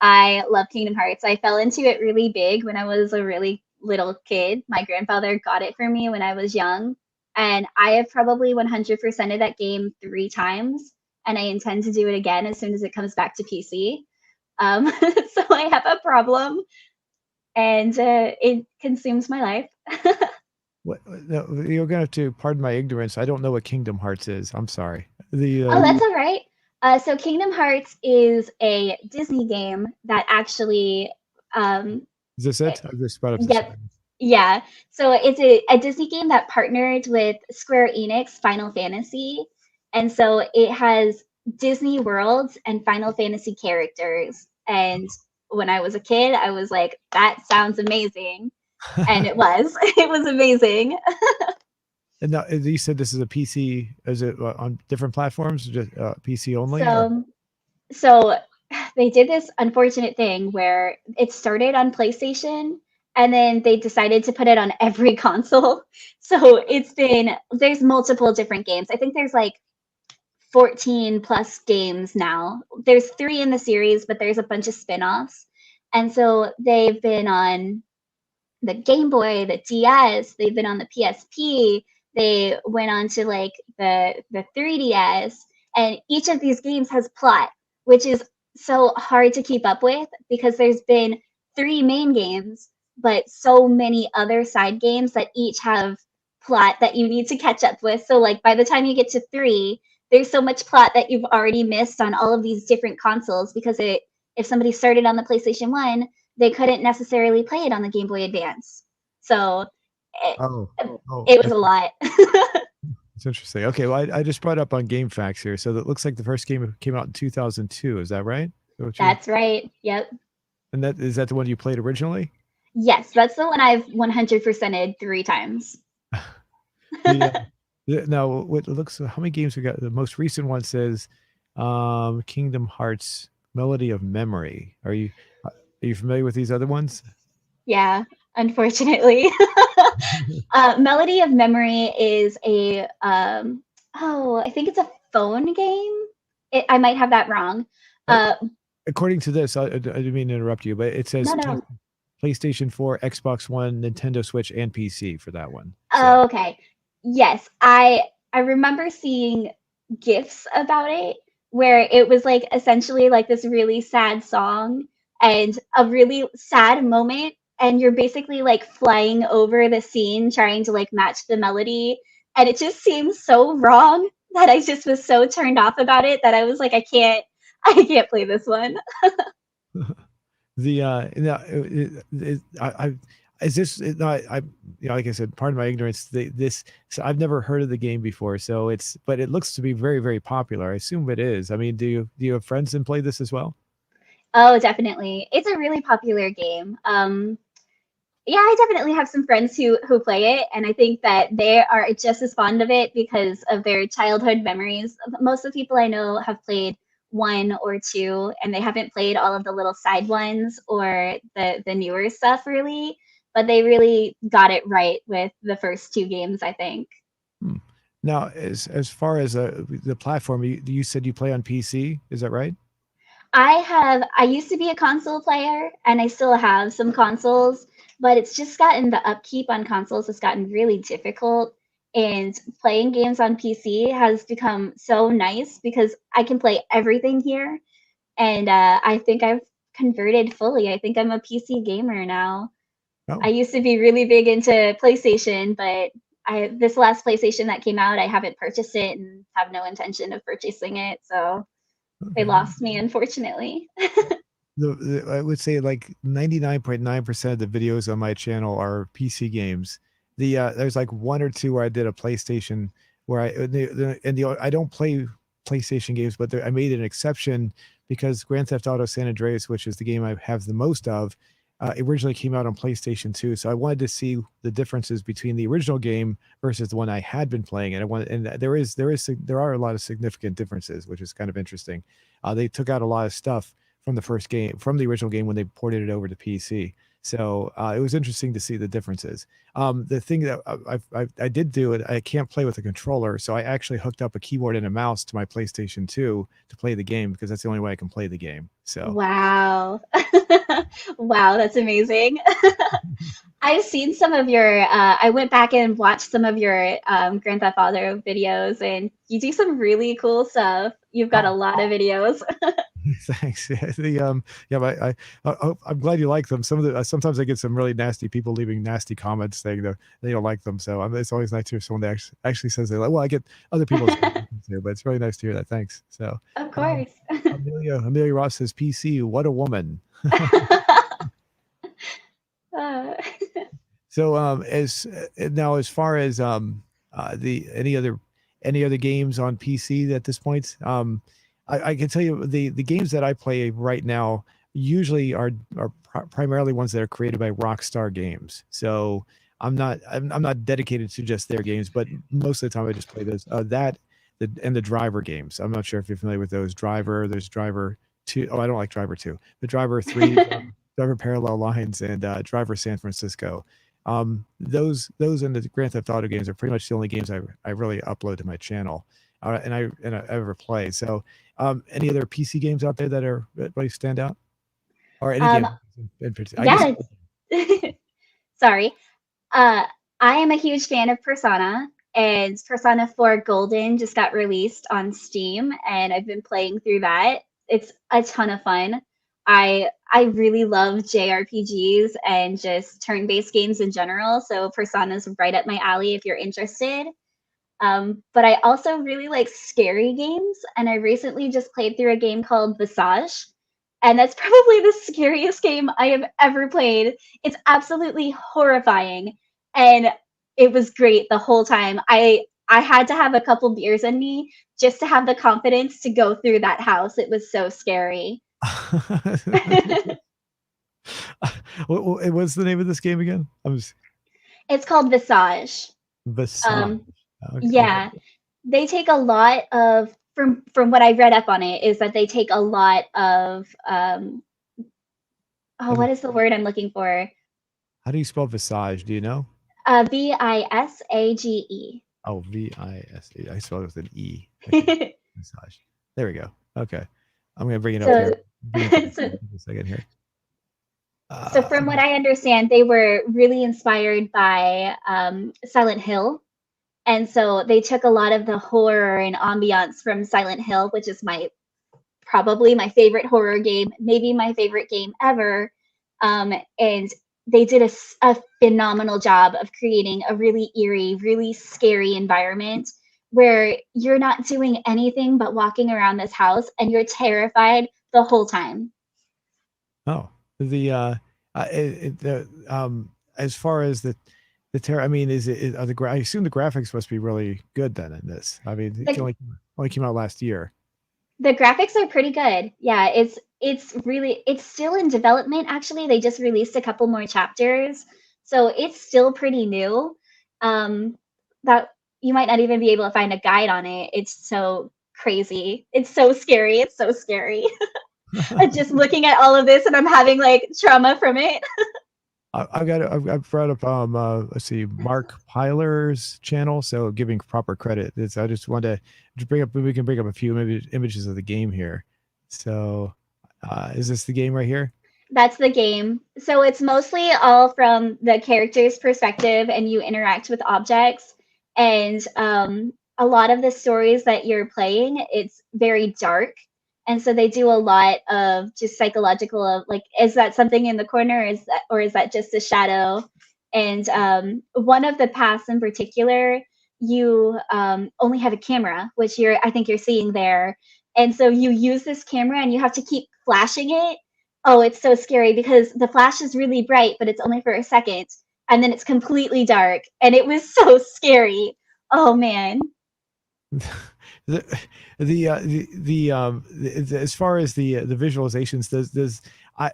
I love Kingdom Hearts. I fell into it really big when I was a really little kid. My grandfather got it for me when I was young, and I have probably 100% of that game 3 times, and I intend to do it again as soon as it comes back to PC. So I have a problem, and it consumes my life. What no, you're gonna have to pardon my ignorance. I don't know what Kingdom Hearts is. I'm sorry. The Oh, that's all right. So Kingdom Hearts is a Disney game that actually, um, is this it? I just brought up this. yep, yeah. So it's a Disney game that partnered with Square Enix Final Fantasy. And so it has Disney worlds and Final Fantasy characters. And when I was a kid, I was like, that sounds amazing. And it was. It was amazing. And now, you said this is a PC. Is it on different platforms? Just PC only, or So so they did this unfortunate thing where it started on PlayStation and then they decided to put it on every console. So there's multiple different games. I think there's like 14 plus games now. There's 3 in the series, but there's a bunch of spin-offs. And so they've been on the Game Boy, the DS, they've been on the PSP, they went on to like the 3DS, and each of these games has plot, which is so hard to keep up with because there's been 3 main games, but so many other side games that each have plot that you need to catch up with. So like by the time you get to 3, there's so much plot that you've already missed on all of these different consoles because it if somebody started on the PlayStation 1, they couldn't necessarily play it on the Game Boy Advance. So it, oh, oh, it was a lot. it's interesting. Okay, well, I just brought up on Game Facts here, so that looks like the first game came out in 2002. Is that right? Is that what you? That's right. Yep. And that is that the one you played originally? Yes, that's the one I've 100%ed 3 times. The now what it looks how many games we got? The most recent one says Kingdom Hearts Melody of Memory. Are you familiar with these other ones? Yeah, unfortunately. Melody of Memory is I think it's a phone game. I might have that wrong. Uh, Uh, According to this, I didn't mean to interrupt you, but it says no, no. PlayStation 4, Xbox One, Nintendo Switch, and PC for that one. So, Oh, okay. Yes, I remember seeing gifs about it where it was like essentially like this really sad song and a really sad moment and you're basically like flying over the scene trying to like match the melody and it just seems so wrong that I just was so turned off about it that I was like I can't play this one. the no, I is this no, like I said, pardon my ignorance. This so I've never heard of the game before, so it's but it looks to be very popular. I assume it is. I mean, do you have friends that play this as well? Oh, definitely. It's a really popular game. Yeah, I definitely have some friends who play it, and I think that they are just as fond of it because of their childhood memories. Most of the people I know have played 1 or 2, and they haven't played all of the little side ones or the newer stuff really. But they really got it right with the first 2 games, I think. Hmm. Now, as far as the platform, you said you play on PC. Is that right? I used to be a console player and I still have some consoles, but it's just gotten the upkeep on consoles has gotten really difficult. And playing games on PC has become so nice because I can play everything here. And I think I've converted fully. I think I'm a PC gamer now. I Oh, used to be really big into PlayStation, but this last PlayStation that came out, I haven't purchased it and have no intention of purchasing it. So they okay. lost me, unfortunately. I would say like 99.9% of the videos on my channel are PC games. There's like one or two where I did a PlayStation where I don't play PlayStation games, but I made an exception because Grand Theft Auto San Andreas, which is the game I have the most of, originally came out on PlayStation 2. So I wanted to see the differences between the original game versus the one I had been playing, and there are a lot of significant differences, which is kind of interesting. They took out a lot of stuff from the first game, from the original game when they ported it over to PC. So it was interesting to see the differences. The thing that I did do it, I can't play with a controller, so I actually hooked up a keyboard and a mouse to my PlayStation 2 to play the game because that's the only way I can play the game. So Wow. Wow, that's amazing. I've seen some of your, I went back and watched some of your Grand Theft Auto videos, and you do some really cool stuff. You've got a oh, lot of videos. thanks. Yeah, yeah, but I'm glad you like them. Some of the sometimes I get some really nasty people leaving nasty comments saying that they don't like them. So it's always nice to hear someone that actually says they like. Well, I get other people that say they like them too, but it's really nice to hear that. Thanks. So Of um, course. Amelia Ross says PC. What a woman. Uh, So as now as far as the any other games on PC at this point, I can tell you the games that I play right now usually are primarily ones that are created by Rockstar Games. So I'm not dedicated to just their games, but most of the time I just play those and the Driver games. I'm not sure if you're familiar with those. There's Driver 2. Oh, I don't like Driver 2. The Driver 3, Driver Parallel Lines, and Driver San Francisco. Those and the Grand Theft Auto games are pretty much the only games I really upload to my channel, and I ever play. So, any other PC games out there that really stand out, or any um, game in particular? I guess. yeah, sorry. Uh, I am a huge fan of Persona, and Persona 4 Golden just got released on Steam, and I've been playing through that. It's a ton of fun. I really love JRPGs and just turn-based games in general, so Persona's right up my alley if you're interested. But I also really like scary games, and I recently just played through a game called Visage, and that's probably the scariest game I have ever played. It's absolutely horrifying, and it was great the whole time. I had to have a couple beers in me just to have the confidence to go through that house. It was so scary. What's the name of this game again? I'm just It's called Visage. Visage. Um, Okay. yeah, they take a lot of from what I read up on it is that they take a lot of oh, How do what is the word I'm looking for? how do you spell Visage? Do you know? Visage. Oh, Vise. I spelled it with an E. Okay. Massage. There we go. Okay. I'm gonna bring it up so, here. Bring it up so in a second here. so from what Okay. I understand, they were really inspired by Silent Hill, and so they took a lot of the horror and ambiance from Silent Hill, which is my probably my favorite horror game, maybe my favorite game ever. And they did a phenomenal job of creating a really eerie, really scary environment where you're not doing anything but walking around this house and you're terrified the whole time. Oh, the as far as the terror, I mean, are I assume the graphics must be really good then in this. I mean, it The, only came out last year. the graphics are pretty good. Yeah, it's still in development actually. They just released a couple more chapters. So it's still pretty new. That you might not even be able to find a guide on it. It's so crazy. It's so scary. It's so scary. Just looking at all of this and I'm having like trauma from it. I've brought up let's see, Mark Pyler's channel, so giving proper credit. I just wanted to bring up, we can bring up a few maybe images of the game here. So is this the game right here? That's the game. So it's mostly all from the character's perspective, and you interact with objects. And a lot of the stories that you're playing, it's very dark. And so they do a lot of just psychological of like, is that something in the corner? Or is that just a shadow? And one of the paths in particular, you only have a camera, which I think you're seeing there. And so you use this camera and you have to keep flashing it Oh, it's so scary because the flash is really bright, but it's only for a second, and then it's completely dark, and it was so scary. Oh man. the as far as the visualizations,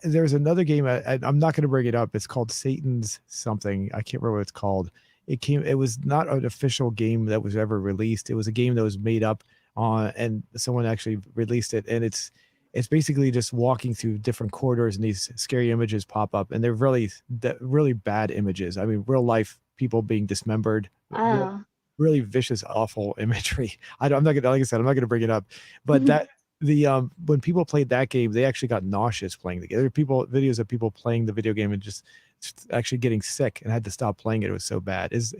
there's another game, I'm not going to bring it up. It's called Satan's something. I can't remember what it's called. It was not an official game that was ever released. It was a game that was made up on, and someone actually released it, and it's basically just walking through different corridors and these scary images pop up, and they're really bad images. I mean, real life people being dismembered, Oh. really vicious, awful imagery. I'm not gonna, like I said, I'm not gonna bring it up, but that the when people played that game, they actually got nauseous playing the game. There are videos of people playing the video game and just actually getting sick and had to stop playing it. It was so bad. It's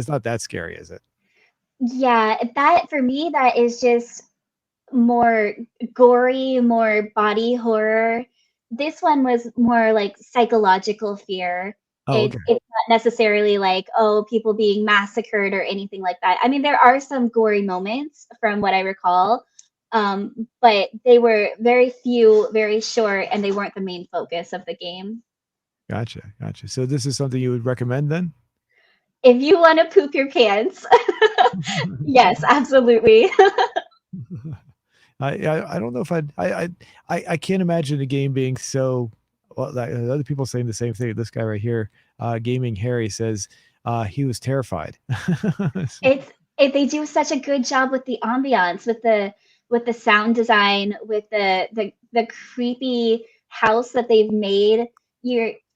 not that scary, is it? Yeah, that for me, that is just more gory, more body horror. This one was more like psychological fear. Oh, okay. It's not necessarily like, oh, people being massacred or anything like that. I mean, there are some gory moments from what I recall, but they were very few, very short, and they weren't the main focus of the game. Gotcha. So this is something you would recommend then? If you want to poop your pants, yes, absolutely. I don't know if I can't imagine a game being so well. Other people saying the same thing. This guy right here, Gaming Harry, says he was terrified. They do such a good job with the ambiance, with the sound design, with the creepy house that they've made.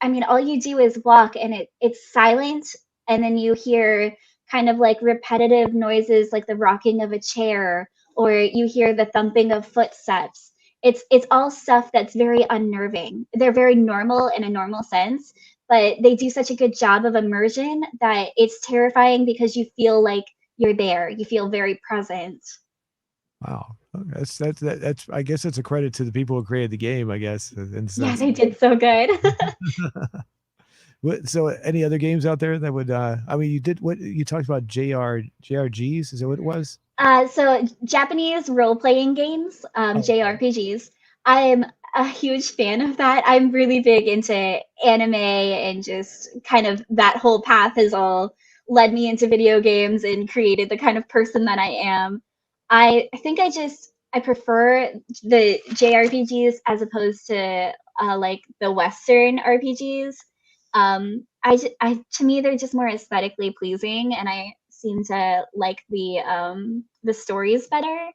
I mean, all you do is walk, and it's silent, and then you hear kind of like repetitive noises, like the rocking of a chair, or you hear the thumping of footsteps. It's all stuff that's very unnerving. They're very normal in a normal sense, but they do such a good job of immersion that it's terrifying because you feel like you're there. You feel very present. Wow. That's I guess it's a credit to the people who created the game, I guess, in a Yeah, sense. they did so good. So any other games out there that would I mean, you talked about JRGs, is that what it was? So Japanese role-playing games, Oh, okay. JRPGs. I'm a huge fan of that. I'm really big into anime and just kind of that whole path has all led me into video games and created the kind of person that I am. I think I prefer the JRPGs as opposed to like the Western RPGs. To me they're just more aesthetically pleasing, and I seem to like the stories better.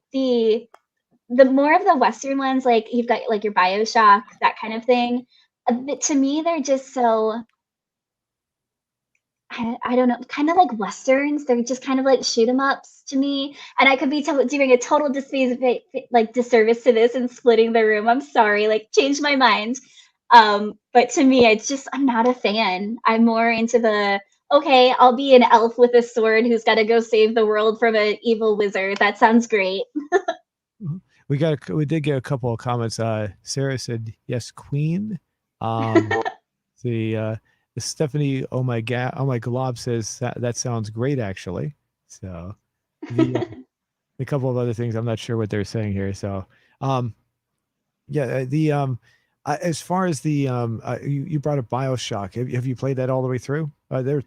The more of the Western ones, like you've got like your Bioshock, that kind of thing. To me, they're just so I don't know, kind of like westerns. They're just kind of like shoot 'em ups to me. And I could be doing a total like disservice to this and splitting the room. I'm sorry, like change my mind. But to me, it's just I'm not a fan. I'm more into the okay, I'll be an elf with a sword who's got to go save the world from an evil wizard. That sounds great. Mhm. We did get a couple of comments. Sarah said yes, Queen. Um, the Stephanie, oh my glob, says that sounds great actually. So the a couple of other things I'm not sure what they're saying here. So um, yeah, as far as you brought up BioShock. Have you played that all the way through?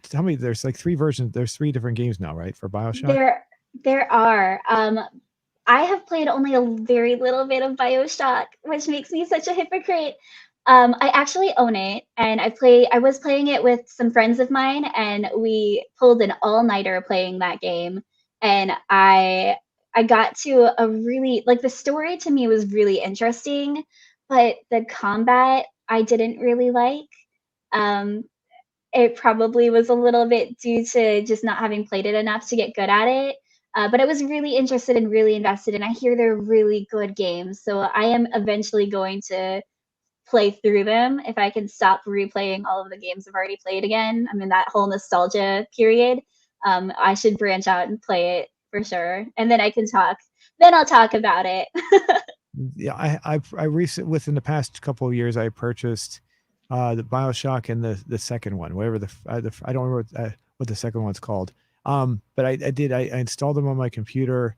Tell me, there's like three versions. There's three different games now, right, for BioShock? There there are. I have played only a very little bit of BioShock, which makes me such a hypocrite. I actually own it, and I was playing it with some friends of mine, and we pulled an all-nighter playing that game. And I got to a really like the story to me was really interesting, but the combat I didn't really like. Um, it probably was a little bit due to just not having played it enough to get good at it. But I was really interested and really invested, and I hear they're really good games. So I am eventually going to play through them if I can stop replaying all of the games I've already played again. I mean, that whole nostalgia period. I should branch out and play it for sure, and then I can talk. Then I'll talk about it. Yeah, within the past couple of years, I purchased the BioShock and the second one, whatever I don't remember what the second one's called. But I installed them on my computer,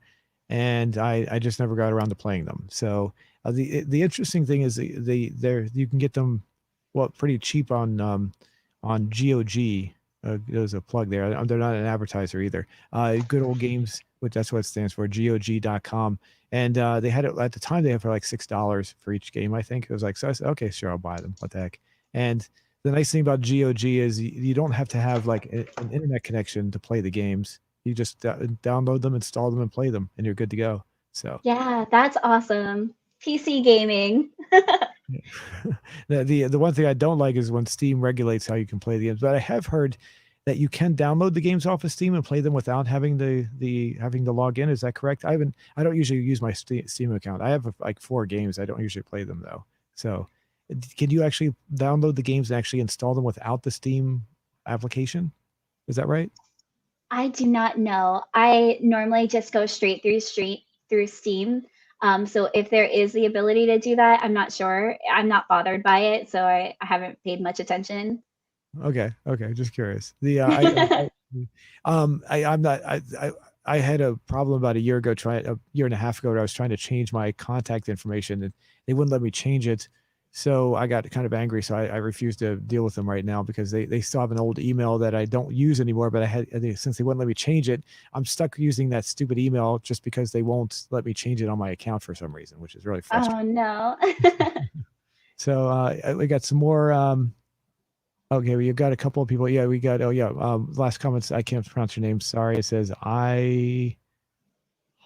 and I just never got around to playing them. So the interesting thing is they're you can get them well pretty cheap on GOG. There's a plug there. They're not an advertiser either. Good old games, which that's what it stands for, GOG.com. And they had it at the time. They had for like $6 for each game. I think it was like so. I said, okay, sure, I'll buy them. What the heck? And the nice thing about GOG is you don't have to have like an internet connection to play the games. You just download them, install them, and play them, and you're good to go. So Yeah, that's awesome. PC gaming. yeah. The one thing I don't like is when Steam regulates how you can play the games. But I have heard that you can download the games off of Steam and play them without having the having to log in. Is that correct? I don't usually use my Steam account. I have like 4 games. I don't usually play them though. So can you actually download the games and actually install them without the Steam application? Is that right? I do not know. I normally just go straight through Steam. So if there is the ability to do that, I'm not sure. I'm not bothered by it, so I haven't paid much attention. Okay, okay, just curious. I'm not I had a problem about a year ago, trying a year and a half ago, where I was trying to change my contact information and they wouldn't let me change it. So I got kind of angry. So I refuse to deal with them right now because they still have an old email that I don't use anymore. But since they wouldn't let me change it, I'm stuck using that stupid email just because they won't let me change it on my account for some reason, which is really Oh frustrating. no. So we got some more. Okay, we got a couple of people. Yeah, we got. Oh, yeah. Last comments. I can't pronounce your name. Sorry. It says I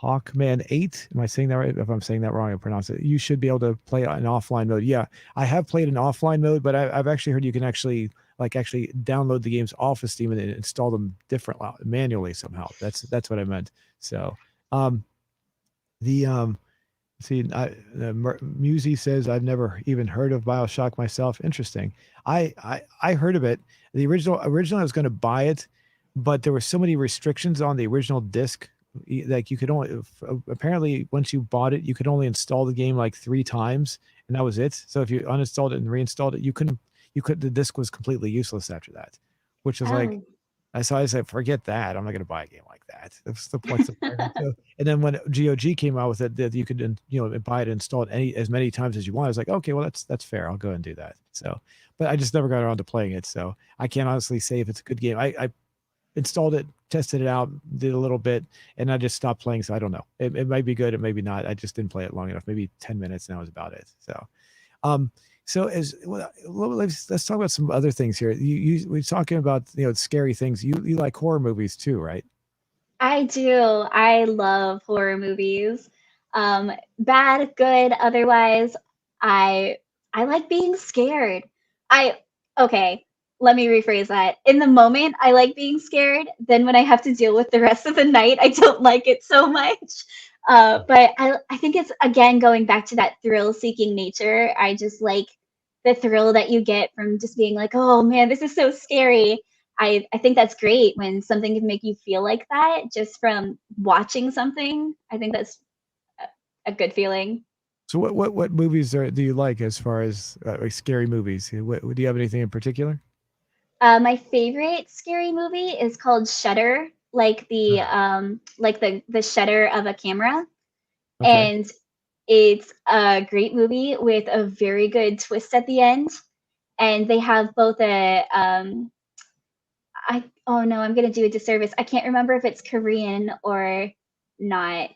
Hawkman 8. Am I saying that right? If I'm saying that wrong, I pronounce it. You should be able to play in offline mode. Yeah, I have played in offline mode, but I've actually heard you can actually download the games off of Steam and then install them manually somehow. That's what I meant. So, um, the see, Musi says I've never even heard of BioShock myself. Interesting. I heard of it. Originally I was going to buy it, but there were so many restrictions on the original disc. Like you could only apparently once you bought it, you could only install the game like 3 times, and that was it. So if you uninstalled it and reinstalled it, you could the disc was completely useless after that, which was like Oh, so I said, forget that. I'm not going to buy a game like that. What's the point? So, and then when GOG came out with it, that you could, buy it and install it as many times as you want. I was like, okay, well, that's fair. I'll go and do that. So, but I just never got around to playing it. So I can't honestly say if it's a good game. I installed it, tested it out, did a little bit, and I just stopped playing. So I don't know. It might be good. It may be not. I just didn't play it long enough. Maybe 10 minutes, and that was about it. So, um, so as well, let's talk about some other things here. We're talking about scary things. You like horror movies too, right? I do. I love horror movies. Bad, good, otherwise. I I like being scared. I okay, let me rephrase that. In the moment, I like being scared. Then when I have to deal with the rest of the night, I don't like it so much. But I think it's again going back to that thrill-seeking nature. I just like the thrill that you get from just being like, "Oh man, this is so scary." I think that's great when something can make you feel like that just from watching something. I think that's a good feeling. So what movies do you like as far as like scary movies? Do you have anything in particular? My favorite scary movie is called Shutter, Oh, like the shutter of a camera, okay. and it's a great movie with a very good twist at the end. And they have both a I oh no, I'm gonna do a disservice. I can't remember if it's Korean or not.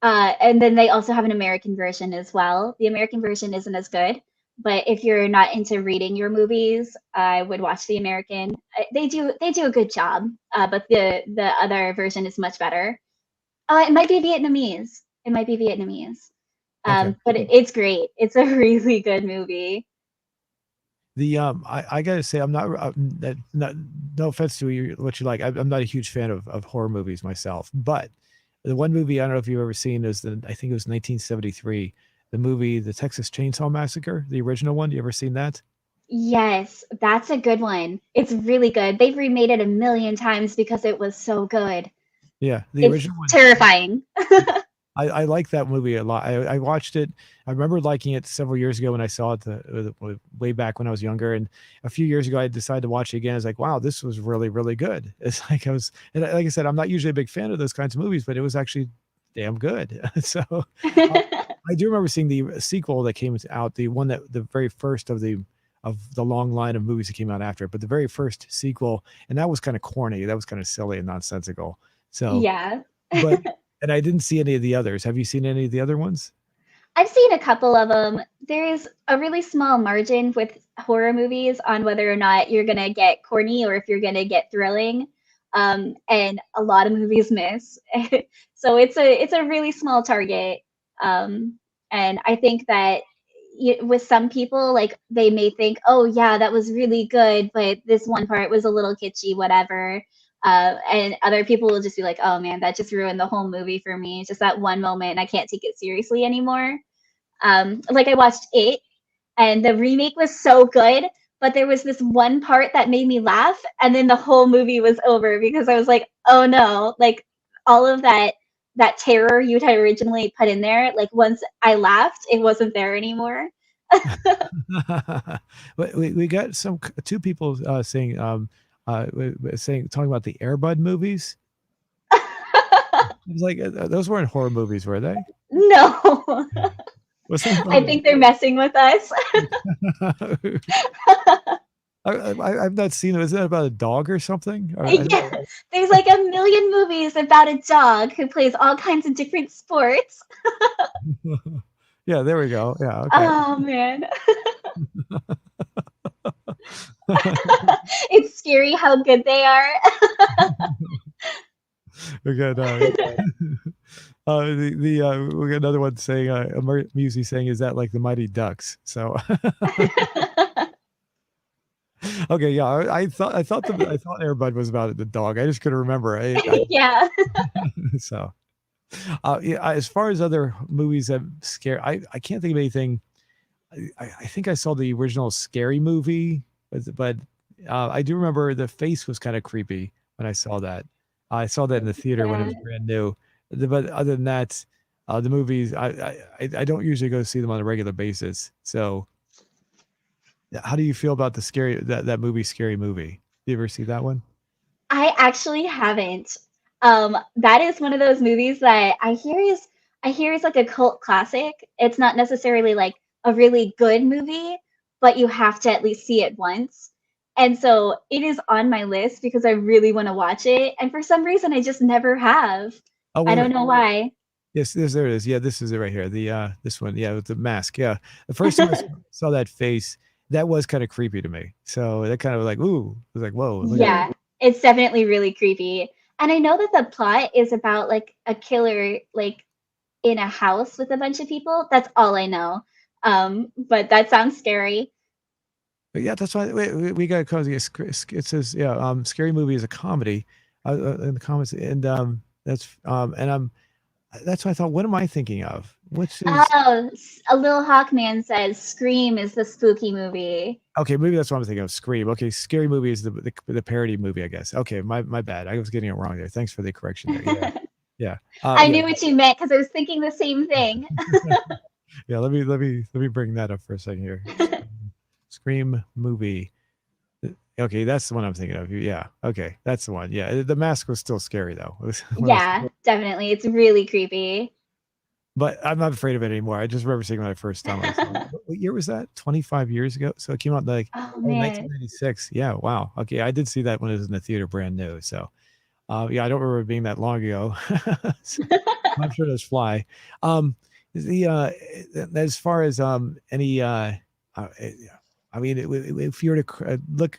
And then they also have an American version as well. The American version isn't as good, but if you're not into reading your movies, I would watch the American. They do a good job, but the other version is much better. It might be Vietnamese. It might be Vietnamese. Okay. But it's great. It's a really good movie. I gotta say I'm not not no offense to what you like. I'm not a huge fan of horror movies myself, but the one movie I don't know if you've ever seen is I think it was 1973, the movie The Texas Chainsaw Massacre, the original one. You ever seen that? Yes, that's a good one. It's really good. They've remade it a million times because it was so good. Yeah, the It's original one. terrifying. I like that movie a lot. I watched it. I remember liking it several years ago when I saw it way back when I was younger. And a few years ago, I decided to watch it again. I was like, wow, this was really, really good. It's like and like I said, I'm not usually a big fan of those kinds of movies, but it was actually damn good. So I do remember seeing the sequel that came out, the one that the very first of the long line of movies that came out after it, but the very first sequel, and that was kind of corny. That was kind of silly and nonsensical. So, Yeah. but and I didn't see any of the others. Have you seen any of the other ones? I've seen a couple of them. There's a really small margin with horror movies on whether or not you're gonna get corny or if you're gonna get thrilling, and a lot of movies miss. So it's a really small target, and I think that with some people, like they may think, oh yeah, that was really good, but this one part was a little kitschy, whatever. And other people will just be like, oh man, that just ruined the whole movie for me. Just that one moment, and I can't take it seriously anymore. Like I watched it, and the remake was so good, but there was this one part that made me laugh, and then the whole movie was over because I was like, oh no, like all of that terror you had originally put in there, like once I laughed, it wasn't there anymore. But we got two people saying saying talking about the Airbud movies. I was like, those weren't horror movies, were they? No, Was something I about think they're messing with us. I've not seen it. Is that about a dog or something? Or, I Yeah, don't there's like a million movies about a dog who plays all kinds of different sports. know. Yeah, there we go. Yeah, okay. Oh man. It's scary how good they are. We got we got another one saying Musi saying, is that like the Mighty Ducks? So okay, yeah, I thought Airbud was about the dog. I just couldn't remember. Yeah. So yeah, as far as other movies that scare, I can't think of anything. I think I saw the original Scary Movie, but I do remember the face was kind of creepy when I saw that. I saw that in the theater when it Yeah. was brand new. But other than that, the movies I don't usually go see them on a regular basis. So, how do you feel about the that movie Scary Movie? Do you ever see that one? I actually haven't. That is one of those movies that I hear is like a cult classic. It's not necessarily like a really good movie, but you have to at least see it once. And so it is on my list because I really want to watch it. And for some reason, I just never have. Oh I wait, don't wait. know why. Yes, there it is. Yeah, this is it right here. The this one, yeah, with the mask. Yeah, the first time I saw that face, that was kind of creepy to me. So that kind of like, ooh, I was like, whoa, look at Yeah, it's definitely really creepy. And I know that the plot is about like a killer like in a house with a bunch of people. That's all I know. But that sounds scary. but yeah, that's why we got cozy. It says, yeah, scary movie is a comedy in the comments, and that's why I thought, what am I thinking of? Which is Oh, a little Hawkman says Scream is the spooky movie. okay, maybe that's what I'm thinking of. Scream. Okay, scary movie is the parody movie, I guess. Okay, my bad. I was getting it wrong there. Thanks for the correction there. Yeah, yeah, I yeah, knew what you meant because I was thinking the same thing. yeah. Let me bring that up for a second here. Scream movie. Okay, that's the one I'm thinking of. Yeah. Okay, that's the one. Yeah, the mask was still scary though. It was when I Yeah, definitely. It's really creepy. but I'm not afraid of it anymore. I just remember seeing it my first time I saw it. What year was that? 25 years ago. So it came out like Oh oh man. 1996. Yeah. Wow. Okay, I did see that when it was in the theater, brand new. So yeah, I don't remember it being that long ago. So, I'm sure those fly. Um, the as far as any yeah, I mean, if you were to look,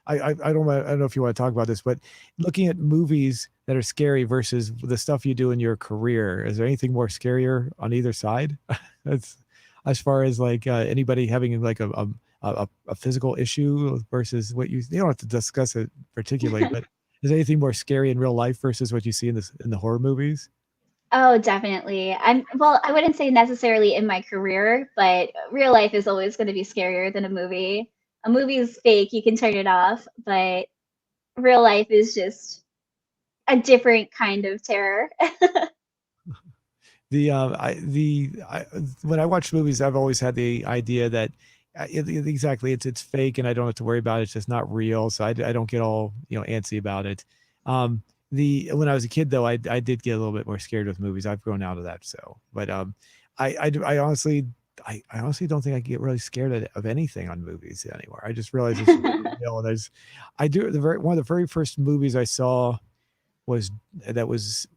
I don't know if you want to talk about this, but looking at movies that are scary versus the stuff you do in your career, is there anything more scarier on either side? That's as far as like anybody having like a physical issue versus what you don't have to discuss it particularly, but is there anything more scary in real life versus what you see in the horror movies? Oh, definitely. Well, I wouldn't say necessarily in my career, but real life is always going to be scarier than a movie. A movie is fake, you can turn it off, but real life is just a different kind of terror. When I watch movies, I've always had the idea that exactly it's fake and I don't have to worry about it. It's just not real, so I don't get all antsy about it. the when I was a kid though, I did get a little bit more scared with movies. I've grown out of that. So, but I honestly I honestly don't think I get really scared of anything on movies anymore. I just realize it's real. There's I do the very one of the very first movies I saw was that was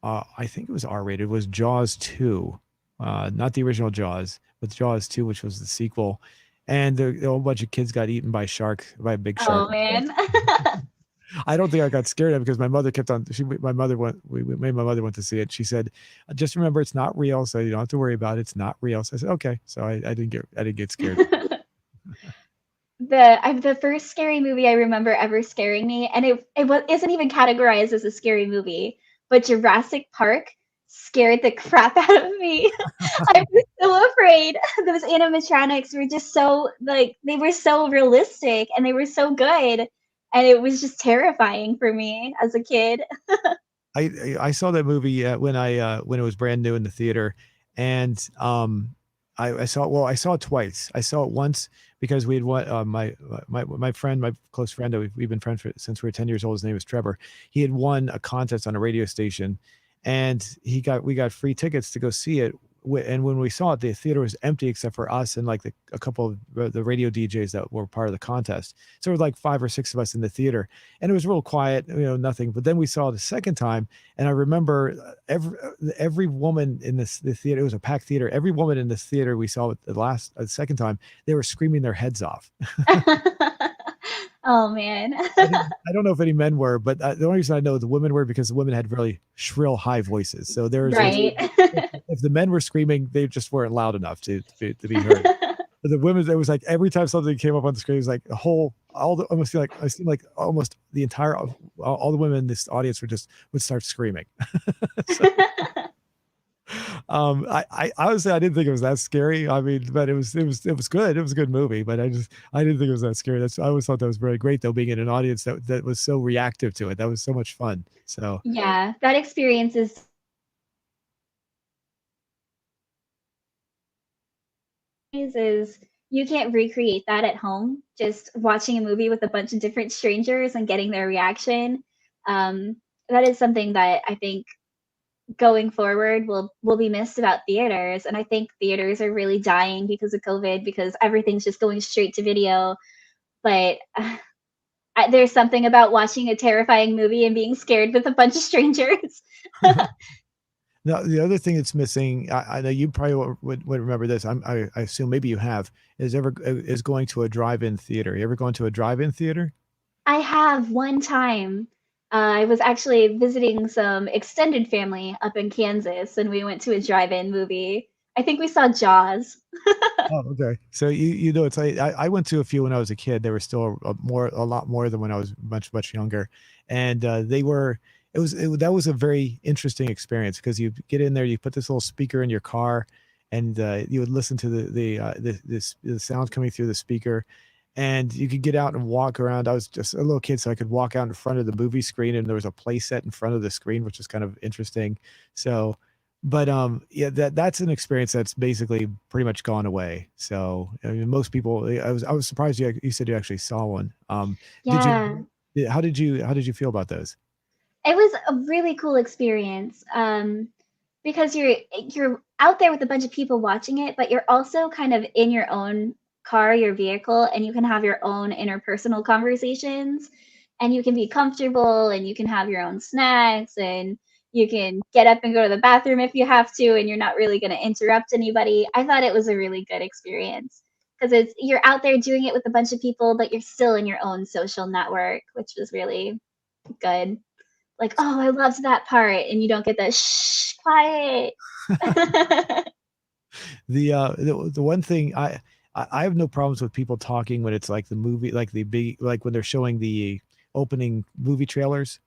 I think it was R-rated, was Jaws 2. Not the original Jaws, but Jaws 2, which was the sequel. And a whole bunch of kids got eaten by shark, by a big shark. Oh man. I don't think I got scared of it because my mother kept on. My mother went. We made my mother went to see it. She said, "Just remember, it's not real, so you don't have to worry about it. It's not real." So I said, "Okay." So I didn't get scared. The first scary movie I remember ever scaring me, and isn't even categorized as a scary movie, but Jurassic Park scared the crap out of me. I was so afraid. Those animatronics were just so like they were so realistic and they were so good, and it was just terrifying for me as a kid. I saw that movie when it was brand new in the theater, and I saw it. Well, I saw it twice. I saw it once because we had one my friend, my close friend that we've been friends since we were 10 years old. His name was Trevor. He had won a contest on a radio station, and we got free tickets to go see it. And when we saw it, the theater was empty except for us and like a couple of the radio DJs that were part of the contest. So there were like 5 or 6 of us in the theater, and it was real quiet, nothing. But then we saw it the second time, and I remember every woman in the theater. It was a packed theater. Every woman in this theater we saw it the second time, they were screaming their heads off. Oh man. I don't know if any men were, but the only reason I know the women were because the women had really shrill, high voices. So there was Right. if the men were screaming, they just weren't loud enough to be heard. But the women, it was like every time something came up on the screen, it was like a whole, all the almost like I seemed like almost the entire all the women in this audience would start screaming. So, I honestly I didn't think it was that scary. I mean, but it was good. It was a good movie, but I didn't think it was that scary. I always thought that was very great though, being in an audience that was so reactive to it. That was so much fun. So Yeah, that experience is you can't recreate that at home. Just watching a movie with a bunch of different strangers and getting their reaction. Um, that is something that I think going forward will be missed about theaters. And I think theaters are really dying because of COVID because everything's just going straight to video. But there's something about watching a terrifying movie and being scared with a bunch of strangers. now the other thing that's missing, I know you probably would remember this. I assume maybe you have is going to a drive-in theater. You ever gone to a drive-in theater? I have one time. I was actually visiting some extended family up in Kansas, and we went to a drive-in movie. I think we saw Jaws. Oh, okay. So you know, it's like I went to a few when I was a kid. They were still a lot more than when I was much younger, and they were. That was a very interesting experience because you get in there, you put this little speaker in your car, and you would listen to the sound coming through the speaker, and you could get out and walk around. I was just a little kid, so I could walk out in front of the movie screen, and there was a play set in front of the screen, which is kind of interesting. So but, yeah, that's an experience that's basically pretty much gone away. So, I mean, most people I was surprised you said you actually saw one. Did you Yeah. how did you feel about those? It was a really cool experience, because you're out there with a bunch of people watching it, but you're also kind of in your own car, your vehicle, and you can have your own interpersonal conversations, and you can be comfortable, and you can have your own snacks, and you can get up and go to the bathroom if you have to, and you're not really gonna interrupt anybody. I thought it was a really good experience because it's you're out there doing it with a bunch of people, but you're still in your own social network, which was really good. Like, "Oh, I loved that part," and you don't get the, "Shh, quiet." The one thing I have no problems with people talking when it's like the movie, like the big, like when they're showing the opening movie trailers.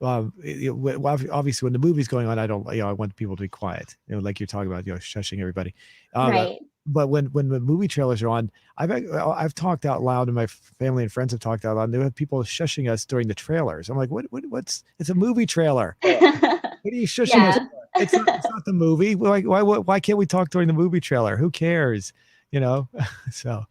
Obviously when the movie's going on, I don't, I want people to be quiet. Like you're talking about, shushing everybody. Right. But when the movie trailers are on, I've talked out loud, and my family and friends have talked out loud. And they have people shushing us during the trailers. I'm like, what's? It's a movie trailer. What are you shushing us Yeah. for? It's not the movie. Like, why can't we talk during the movie trailer? Who cares? You know? So,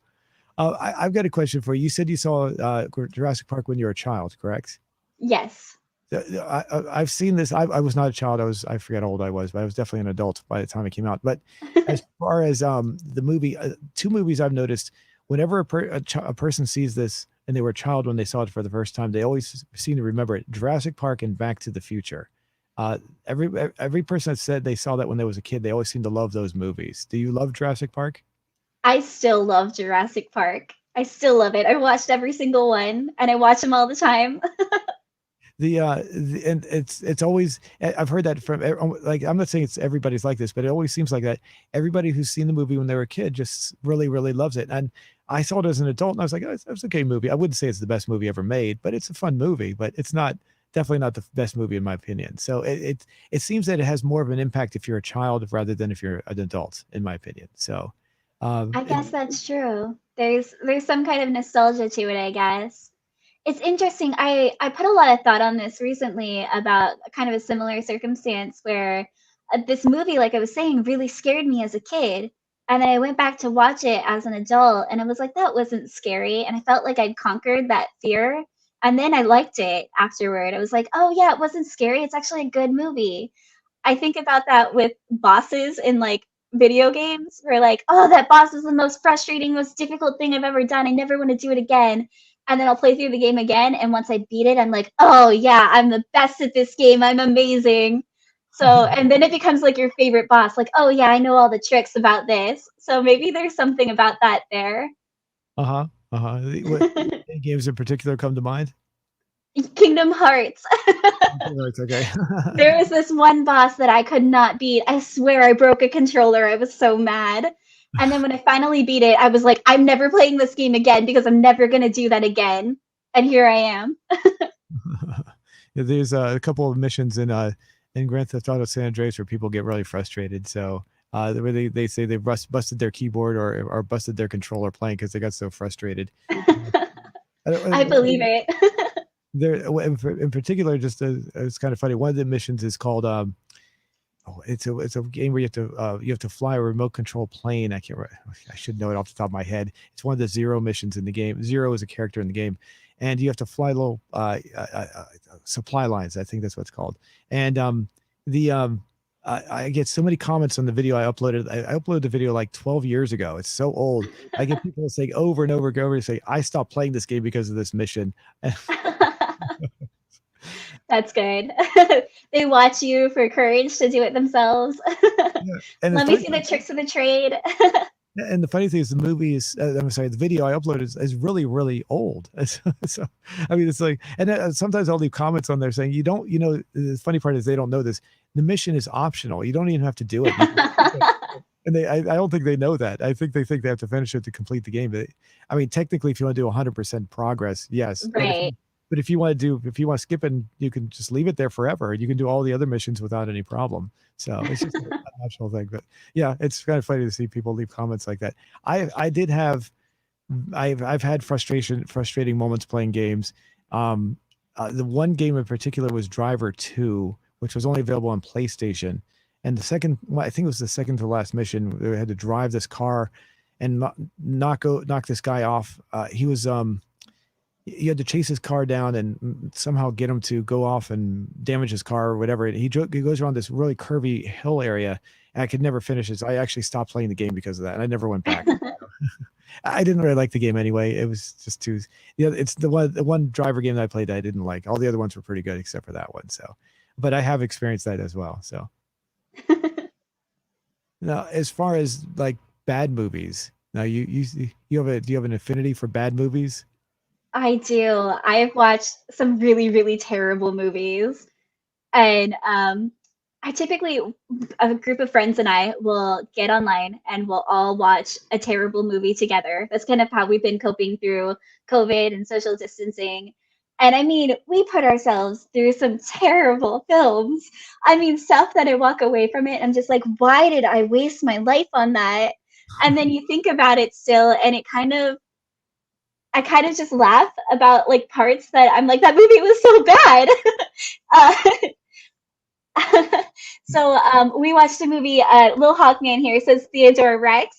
I've got a question for you. You said you saw Jurassic Park when you were a child, correct? Yes. I've seen this. I was not a child. I forget how old I was, but I was definitely an adult by the time it came out. But as far as the movie, two movies I've noticed, whenever a person sees this and they were a child when they saw it for the first time, they always seem to remember it. Jurassic Park and Back to the Future. Uh, every person that said they saw that when they was a kid, they always seem to love those movies. Do you love Jurassic Park? I still love Jurassic Park. I still love it. I watched every single one and I watch them all the time. And it's always I've heard that from like I'm not saying it's everybody's like this, but it always seems like that everybody who's seen the movie when they were a kid just really loves it. And I saw it as an adult, and I was like, oh, it's okay movie. I wouldn't say it's the best movie ever made, but it's a fun movie. But it's not definitely not the best movie in my opinion. So it seems that it has more of an impact if you're a child rather than if you're an adult, in my opinion. So I it, guess that's true. There's some kind of nostalgia to it, I guess. It's interesting. I put a lot of thought on this recently about kind of a similar circumstance where this movie, like I was saying, really scared me as a kid. And then I went back to watch it as an adult and I was like, that wasn't scary. And I felt like I'd conquered that fear. And then I liked it afterward. I was like, oh, yeah, it wasn't scary. It's actually a good movie. I think about that with bosses in like video games where like, oh, that boss is the most frustrating, most difficult thing I've ever done. I never want to do it again. And then I'll play through the game again. And once I beat it, I'm like, oh yeah, I'm the best at this game. I'm amazing. So, and then it becomes like your favorite boss. Like, oh yeah, I know all the tricks about this. So maybe there's something about that there. uh-huh, uh-huh. What any games in particular come to mind? Kingdom Hearts. It's okay. There was this one boss that I could not beat. I swear I broke a controller. I was so mad. And then when I finally beat it, I was like, I'm never playing this game again because I'm never going to do that again. And here I am. Yeah, there's a couple of missions in Grand Theft Auto San Andreas where people get really frustrated. So where they say they busted their keyboard or busted their controller playing because they got so frustrated. I believe it. There in particular, just it's kind of funny. One of the missions is called oh, it's a game where you have to fly a remote control plane. I should know it off the top of my head. It's one of the Zero missions in the game. Zero is a character in the game, and you have to fly little supply lines. I think that's what it's called. And the I get so many comments on the video I uploaded. I uploaded the video like 12 years ago. It's so old. I get people saying over and over and say, I stopped playing this game because of this mission. That's good. They watch you for courage to do it themselves. Yeah. And the Let me funny see the tricks of the trade. And the funny thing is, the movie is, I'm sorry, the video I uploaded is really old. So, I mean, it's like, and sometimes I'll leave comments on there saying, the funny part is they don't know this. The mission is optional. You don't even have to do it. And I don't think they know that. I think they have to finish it to complete the game. But I mean, technically, if you want to do 100% progress, yes. Right. But if you want to skip it, you can just leave it there forever. You can do all the other missions without any problem. So it's just an optional thing. But yeah, it's kind of funny to see people leave comments like that. I've had frustrating moments playing games. The one game in particular was Driver 2, which was only available on PlayStation. And the second, well, I think it was the second to last mission. They had to drive this car and knock this guy off. He was you had to chase his car down and somehow get him to go off and damage his car or whatever. He goes around this really curvy hill area, and I could never finish it. So I actually stopped playing the game because of that, and I never went back. I didn't really like the game anyway. It was just too. It's the one driver game that I played that I didn't like. All the other ones were pretty good except for that one. So, but I have experienced that as well. So now, as far as like bad movies, now do you have an affinity for bad movies? I do. I've watched some really, really terrible movies. And I typically, a group of friends and I will get online and we'll all watch a terrible movie together. That's kind of how we've been coping through COVID and social distancing. And I mean, we put ourselves through some terrible films. I mean, stuff that I walk away from it, I'm just like, why did I waste my life on that? And then you think about it still, and I kind of just laugh about like parts that I'm like, that movie was so bad. uh, So we watched a movie. Lil Hawkman here says Theodore Rex.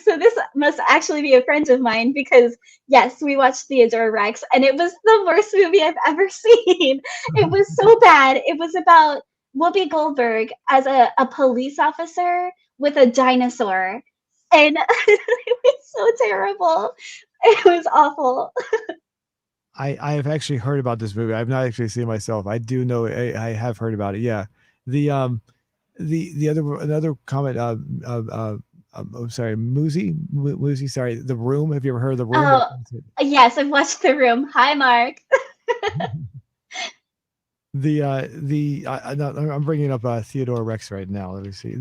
So this must actually be a friend of mine because yes, we watched Theodore Rex, and it was the worst movie I've ever seen. It was so bad. It was about Whoopi Goldberg as a police officer with a dinosaur, and it was so terrible. It was awful. I have actually heard about this movie. I've not actually seen it myself. I do know I have heard about it. Yeah. The the other another comment oh, sorry, Muzi, sorry, The Room. Have you ever heard of The Room? Oh yes, I've watched The Room. Hi, Mark. No, I'm bringing up Theodore Rex right now. Let me see.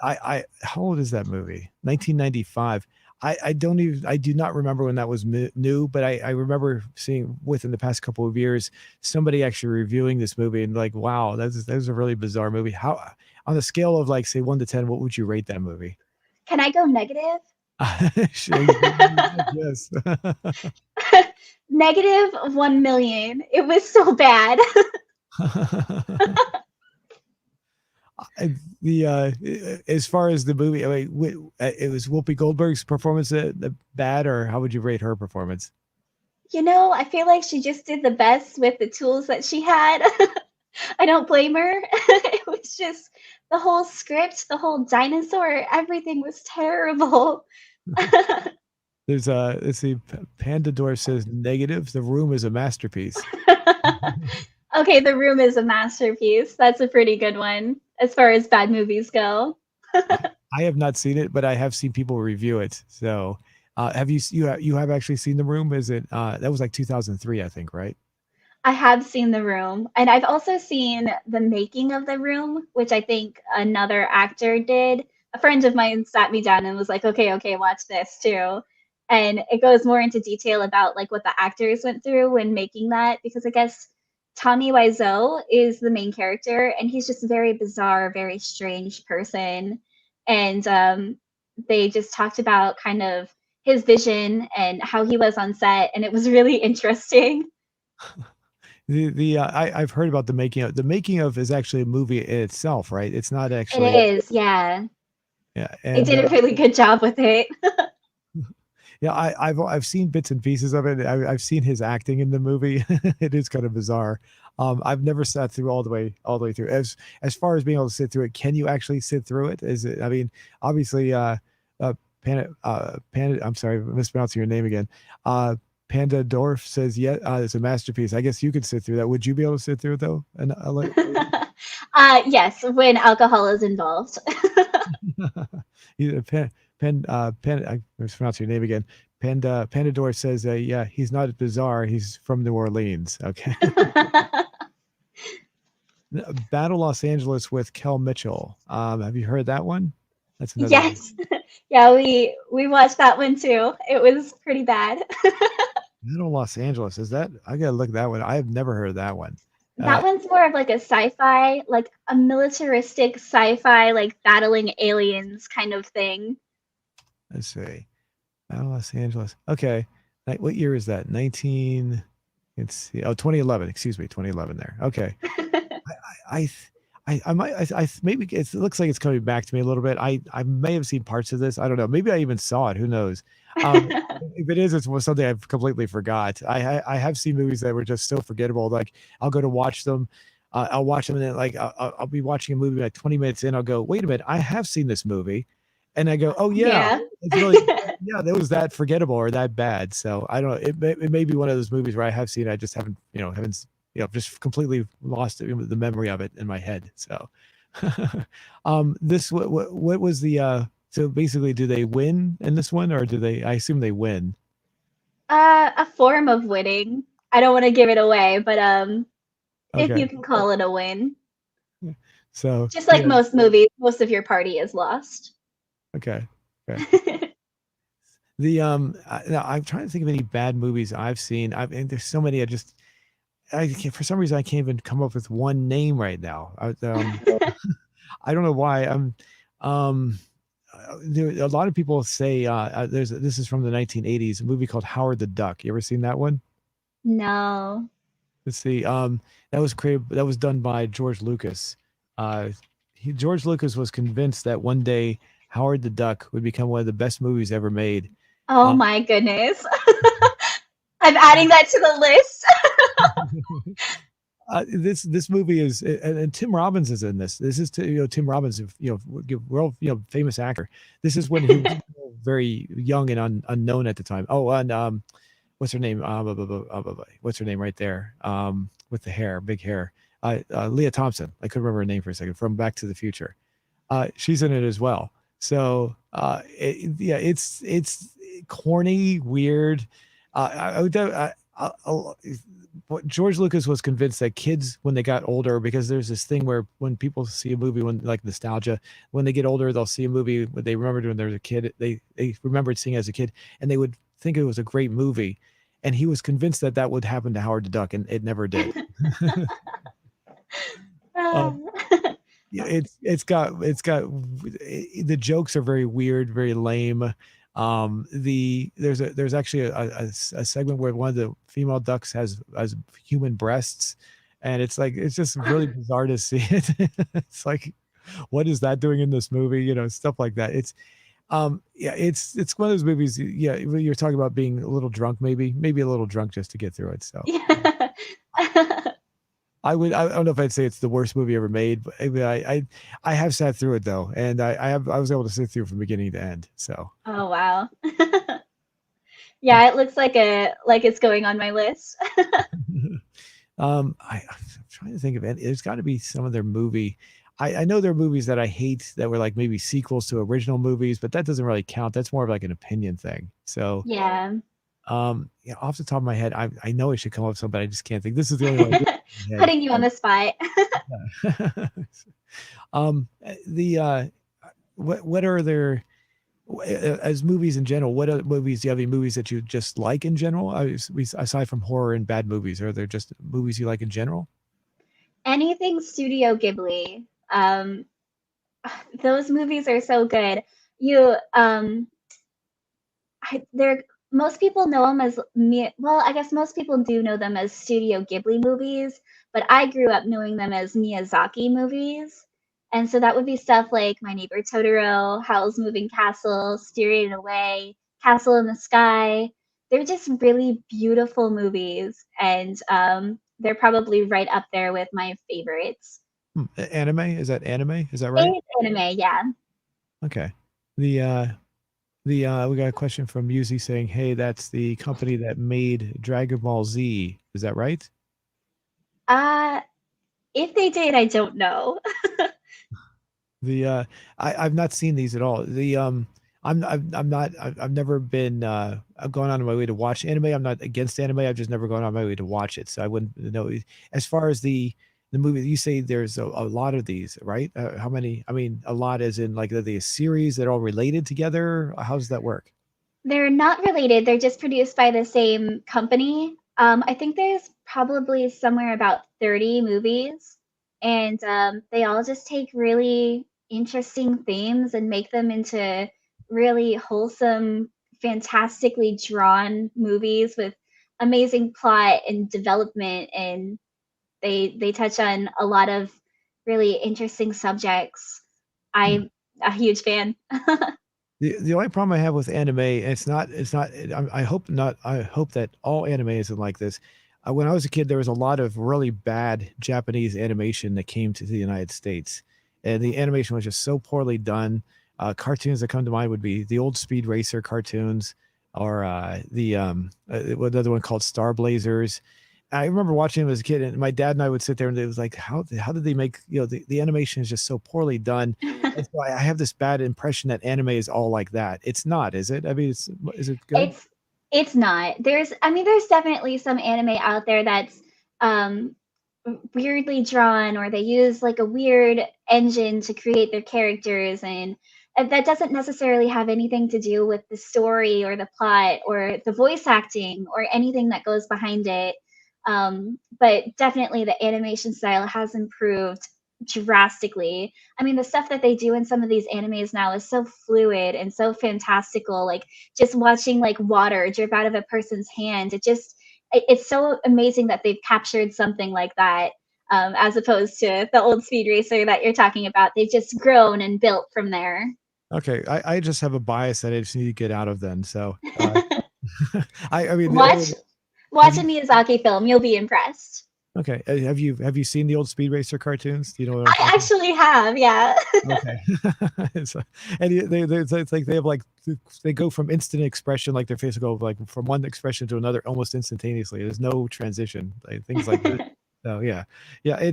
I how old is that movie? 1995. I don't even I do not remember when that was new, but I remember seeing within the past couple of years somebody actually reviewing this movie and like, wow, that's a really bizarre movie. How on a scale of like say 1 to 10, what would you rate that movie? Can I go negative? Sure, yes. Negative 1 million. It was so bad. The as far as the movie, I mean, it was Whoopi Goldberg's performance bad, or how would you rate her performance? You know, I feel like she just did the best with the tools that she had. I don't blame her. It was just the whole script, the whole dinosaur, everything was terrible. There's let's see, Panda Door says negative. The Room is a masterpiece. Okay, The Room is a masterpiece. That's a pretty good one as far as bad movies go. I have not seen it, but I have seen people review it. So, have you have actually seen The Room? Is it that was like 2003, I think, right? I have seen The Room, and I've also seen the making of The Room, which I think another actor did. A friend of mine sat me down and was like, "Okay, okay, watch this too." And it goes more into detail about like what the actors went through when making that, because I guess Tommy Wiseau is the main character, and he's just a very bizarre, very strange person. And they just talked about kind of his vision and how he was on set, and it was really interesting. I've heard about the making of is actually a movie in itself, right? It's not It actually is, yeah. yeah, They and did a really good job with it. yeah, I've seen bits and pieces of it. I've seen his acting in the movie. It is kind of bizarre. I've never sat through all the way through. As far as being able to sit through it, can you actually sit through it? Is it? I mean, obviously, I'm sorry, I'm mispronouncing your name again. Uh, Panda Dorf says, yeah, it's a masterpiece. I guess you could sit through that. Would you be able to sit through it though? And Yes, when alcohol is involved. Either I mispronounced your name again. Pandador says, yeah, he's not bizarre. He's from New Orleans. Okay. Battle Los Angeles with Kel Mitchell. Have you heard that one? That's another one. Yes. Yeah, we watched that one too. It was pretty bad. Battle Los Angeles. Is that? I gotta look at that one. I have never heard of that one. Uh, That one's more of like a sci-fi, like a militaristic sci-fi, like battling aliens kind of thing. let's see. Battle Los Angeles. Okay. What year is that? 19. Let's see. Oh, 2011. Excuse me. 2011 there. Okay. I, I, I might, maybe it looks like it's coming back to me a little bit. I may have seen parts of this. I don't know. Maybe I even saw it. Who knows? If it is, it's something I've completely forgot. I have seen movies that were just so forgettable. Like I'll go to watch them. I'll watch them and then like I'll be watching a movie like 20 minutes in. I'll go, wait a minute, I have seen this movie, and I go, oh yeah, Yeah. it's really yeah, that was that forgettable or that bad. So I don't know. It may be one of those movies where I have seen it, I just haven't just completely lost the memory of it in my head. So, this what was the so basically, do they win in this one, or do they? I assume they win. A form of winning. I don't want to give it away, but if Okay, you can call it a win. so Just like yeah, most movies, most of your party is lost. okay, okay. Now I'm trying to think of any bad movies I've seen. And there's so many. I can't, for some reason I can't even come up with one name right now. I don't know why. A lot of people say this is from the 1980s, a movie called Howard the Duck. You ever seen that one? No. Let's see. That was done by George Lucas. Uh, George Lucas was convinced that one day Howard the Duck would become one of the best movies ever made. Oh Um, my goodness. I'm adding that to the list. this movie is, and Tim Robbins is in this. This is Tim Robbins, world famous actor. This is when he was still very young and unknown at the time. Oh, and what's her name? What's her name right there? With the hair, big hair. Leah Thompson. I couldn't remember her name for a second. From Back to the Future. She's in it as well. So yeah, it's corny, weird. What George Lucas was convinced that kids, when they got older, because there's this thing where when people see a movie, when like nostalgia, when they get older, they'll see a movie what they remembered when they were a kid. They remembered seeing as a kid, and they would think it was a great movie. And he was convinced that that would happen to Howard the Duck, and it never did. Ah. um, yeah, it's got the jokes are very weird, very lame. There's actually a segment where one of the female ducks has human breasts, and it's just really bizarre to see it. It's like, what is that doing in this movie? Stuff like that. Yeah, it's one of those movies. Yeah, you're talking about being a little drunk, maybe a little drunk just to get through it. So Yeah. I don't know if I'd say it's the worst movie ever made, but I have sat through it though, and I was able to sit through it from beginning to end. So Oh wow. Yeah, it looks like it's going on my list. I'm trying to think of it. There's got to be some of their movie. I know there are movies that I hate that were like maybe sequels to original movies, but that doesn't really count. That's more of like an opinion thing. So Yeah. yeah, off the top of my head, I know I should come up with something, but I just can't think. This is the only one I really have in my head. Putting you on the spot. Yeah. The what are there as movies in general? What other movies do you have? Any movies that you just like in general? Aside from horror and bad movies, are there just movies you like in general? Anything Studio Ghibli. Those movies are so good. You they're most people know them as me. Well, I guess most people do know them as Studio Ghibli movies, but I grew up knowing them as Miyazaki movies. And so that would be stuff like My Neighbor Totoro, Howl's Moving Castle, Spirited Away, Castle in the Sky. They're just really beautiful movies, and they're probably right up there with my favorites. Anime? Is that anime? Is that right? It's anime, yeah. Okay. The we got a question from Musi saying, "Hey, that's the company that made Dragon Ball Z. Is that right?" Uh, if they did, I don't know. The I've not seen these at all. I'm not I've never been I've gone out of my way to watch anime. I'm not against anime. I've just never gone out of my way to watch it. So I wouldn't know. As far as the movie, you say there's a lot of these, right? How many? I mean, a lot as in like are they a series that are all related together? How does that work? They're not related, they're just produced by the same company. I think there's probably somewhere about 30 movies, and they all just take really interesting themes and make them into really wholesome, fantastically drawn movies with amazing plot and development, and they touch on a lot of really interesting subjects. Hmm. I'm a huge fan. The only problem I have with anime, it's not. I hope not. I hope that all anime isn't like this. When I was a kid, there was a lot of really bad Japanese animation that came to the United States, and the animation was just so poorly done. Cartoons that come to mind would be the old Speed Racer cartoons, or another one called Star Blazers. I remember watching them as a kid, and my dad and I would sit there, and it was like, how did they make the animation is just so poorly done, and so I have this bad impression that anime is all like that. It's not, is it? I mean, is it good? It's it's not. I mean, there's definitely some anime out there that's um weirdly drawn, or they use like a weird engine to create their characters, and that doesn't necessarily have anything to do with the story or the plot or the voice acting or anything that goes behind it. But definitely the animation style has improved drastically. I mean, the stuff that they do in some of these animes now is so fluid and so fantastical. Like just watching like water drip out of a person's hand, it's so amazing that they've captured something like that. as opposed to the old Speed Racer that you're talking about. They've just grown and built from there. Okay, I just have a bias that I just need to get out of then. So, I mean, the Watch old have watch a you Miyazaki film. You'll be impressed. okay, have you seen the old Speed Racer cartoons? Do you know what I'm I talking actually have, yeah. Okay. So, and it's like they have like they go from instant expression, like their face will go like from one expression to another almost instantaneously. There's no transition, like things like this. So yeah, yeah.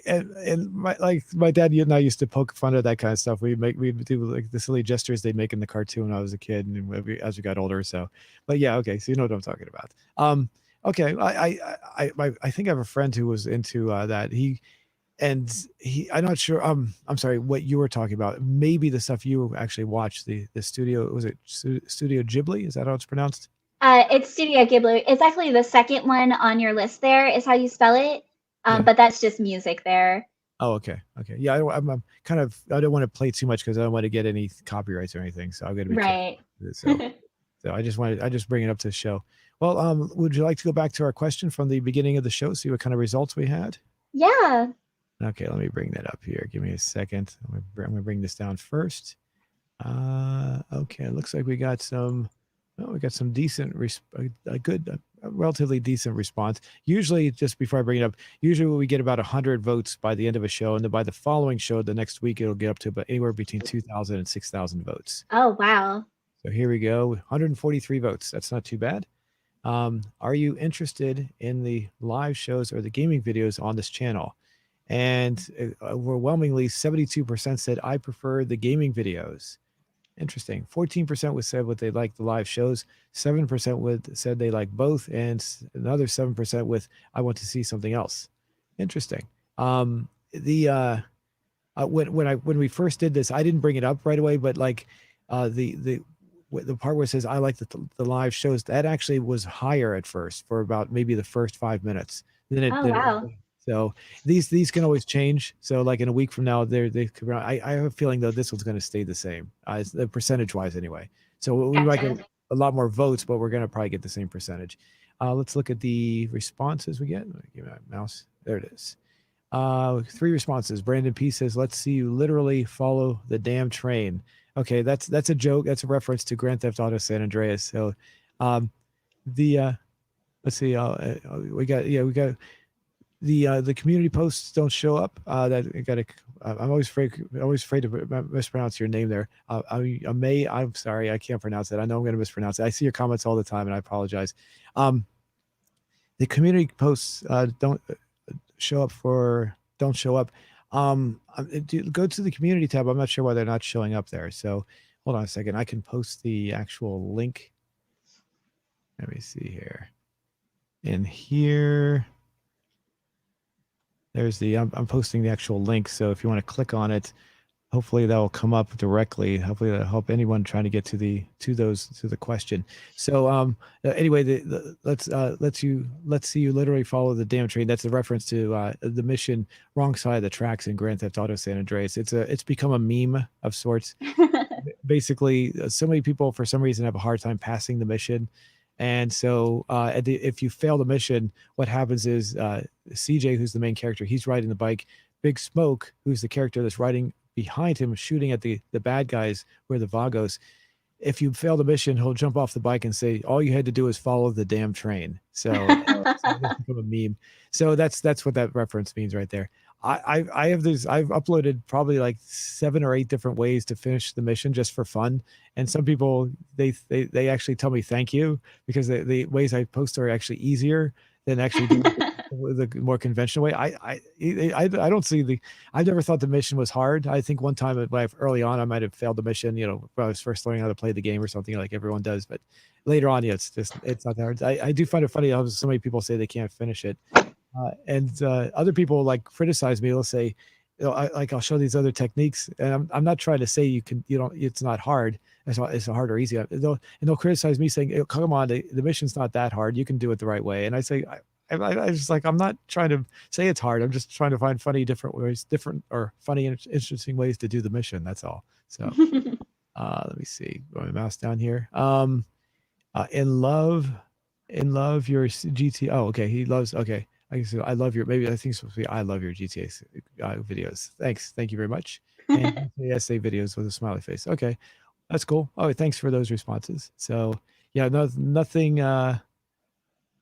And my dad and I used to poke fun at that kind of stuff. We do like the silly gestures they make in the cartoon when I was a kid, and as we got older. So, but yeah, okay. So you know what I'm talking about. Okay. I think I have a friend who was into that. I'm not sure. I'm sorry, what you were talking about. Maybe the stuff you actually watched. The studio was it Studio Ghibli? Is that how it's pronounced? It's Studio Ghibli. It's actually the second one on your list there, is how you spell it. Yeah. But that's just music there. Oh, okay, okay. Yeah, I'm kind of. I don't want to play too much because I don't want to get any copyrights or anything. So I'm going to be careful Right. with it. So I just bring it up to the show. Well, would you like to go back to our question from the beginning of the show? See what kind of results we had. Yeah. Okay, let me bring that up here. Give me a second. I'm gonna bring this down first. Okay, it looks like we got some decent, a good, a relatively decent response. Usually, just before I bring it up, usually we get about 100 votes by the end of a show, and then by the following show, the next week, it'll get up to about anywhere between 2,000 and 6,000 votes. Oh, wow. So here we go, 143 votes. That's not too bad. Are you interested in the live shows or the gaming videos on this channel? And overwhelmingly, 72% said I prefer the gaming videos. Interesting. 14% was said what they like the live shows. 7% would said they like both, and another 7% with I want to see something else. Interesting. The when we first did this, I didn't bring it up right away, but like the part where it says I like the live shows, that actually was higher at first for about maybe the first 5 minutes. Oh, wow. So these can always change. So like in a week from now, they could. I have a feeling though this one's going to stay the same, percentage wise anyway. So we might get Gotcha. a lot more votes, but we're going to probably get the same percentage. Let's look at the responses we get. Let me give my mouse. There it is. 3 responses. Brandon P says, "Let's see you literally follow the damn train." Okay, that's a joke. That's a reference to Grand Theft Auto San Andreas. So, the let's see. We got the community posts don't show up. That I got to. I'm always afraid to mispronounce your name there. I'm sorry, I can't pronounce it. I know I'm going to mispronounce it. I see your comments all the time, and I apologize. Um, the community posts don't show up. Go to the community tab. I'm not sure why they're not showing up there. So hold on a second. I can post the actual link. Let me see here. In here, there's I'm posting the actual link. So if you want to click on it, hopefully that will come up directly. Hopefully that'll help anyone trying to get to the question. So anyway, let's see you literally follow the damn train. That's a reference to the mission Wrong Side of the Tracks in Grand Theft Auto San Andreas. It's become a meme of sorts. Basically, so many people for some reason have a hard time passing the mission. And so if you fail the mission, what happens is CJ, who's the main character, he's riding the bike. Big Smoke, who's the character that's riding behind him, shooting at the bad guys, who are the Vagos. If you fail the mission, he'll jump off the bike and say, "All you had to do is follow the damn train." So, so that's become a meme. So that's what that reference means right there. I have this. I've uploaded probably like 7 or 8 different ways to finish the mission just for fun. And some people they actually tell me thank you because the ways I post are actually easier than actually doing the more conventional way. I don't see I've never thought the mission was hard. I think one time early on I might have failed the mission, when I was first learning how to play the game or something like everyone does. But later on, yeah, it's not that hard. I do find it funny how so many people say they can't finish it. And other people like criticize me. They'll say, I'll show these other techniques, and I'm not trying to say it's not hard. It's hard or easy. They'll criticize me saying, "Come on, the mission's not that hard. You can do it the right way." And I say, I just like I'm not trying to say it's hard. I'm just trying to find different or funny and interesting ways to do the mission. That's all. So let me see. Go my mouse down here. In love, your GT. Oh, okay. He loves. Okay. I said, I love your, maybe I think it's supposed to be, I love your GTA videos. Thanks. Thank you very much. And essay videos with a smiley face. Okay. That's cool. Oh, thanks for those responses. So yeah, no, nothing, yeah,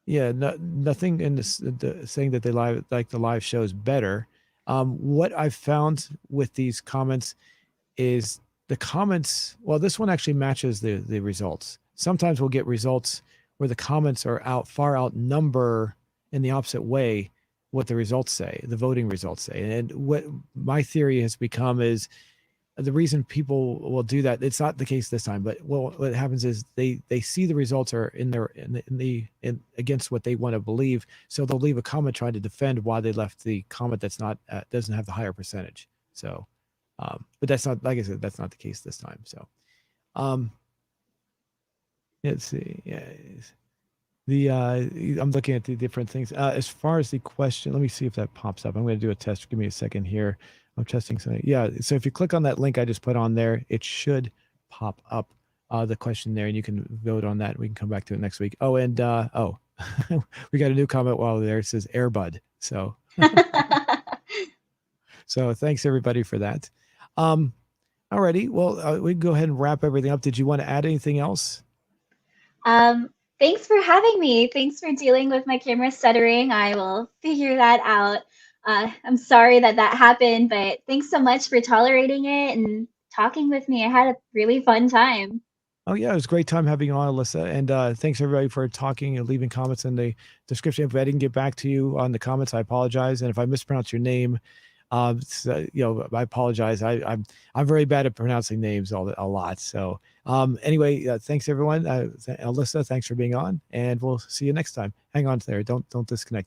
no, nothing in this saying that they live like the live shows better. What I've found with these comments is the comments. Well, this one actually matches the results. Sometimes we'll get results where the comments are far outnumber in the opposite way what the results say, the voting results say. And what my theory has become is the reason people will do that, it's not the case this time, but what happens is they see the results are in against what they want to believe, so they'll leave a comment trying to defend why they left the comment that's not doesn't have the higher percentage. So but that's not, like I said, that's not the case this time. So um let's see. Yeah, the I'm looking at the different things as far as the question. Let me see if that pops up. I'm going to do a test. Give me a second here. I'm testing something. Yeah, so if you click on that link I just put on there, it should pop up the question there, and you can vote on that. We can come back to it next week. Oh, and we got a new comment while there. It says Airbud. So so thanks everybody for that. Alrighty, well we can go ahead and wrap everything up. Did you want to add anything else? Thanks for having me. Thanks for dealing with my camera stuttering. I will figure that out. I'm sorry that that happened, but thanks so much for tolerating it and talking with me. I had a really fun time. Oh yeah, it was a great time having you on, Alyssa. And thanks everybody for talking and leaving comments in the description. If I didn't get back to you on the comments, I apologize. And if I mispronounced your name, I apologize. I'm very bad at pronouncing names a lot. So anyway, thanks everyone. Alyssa, thanks for being on, and we'll see you next time. Hang on there. Don't disconnect yet.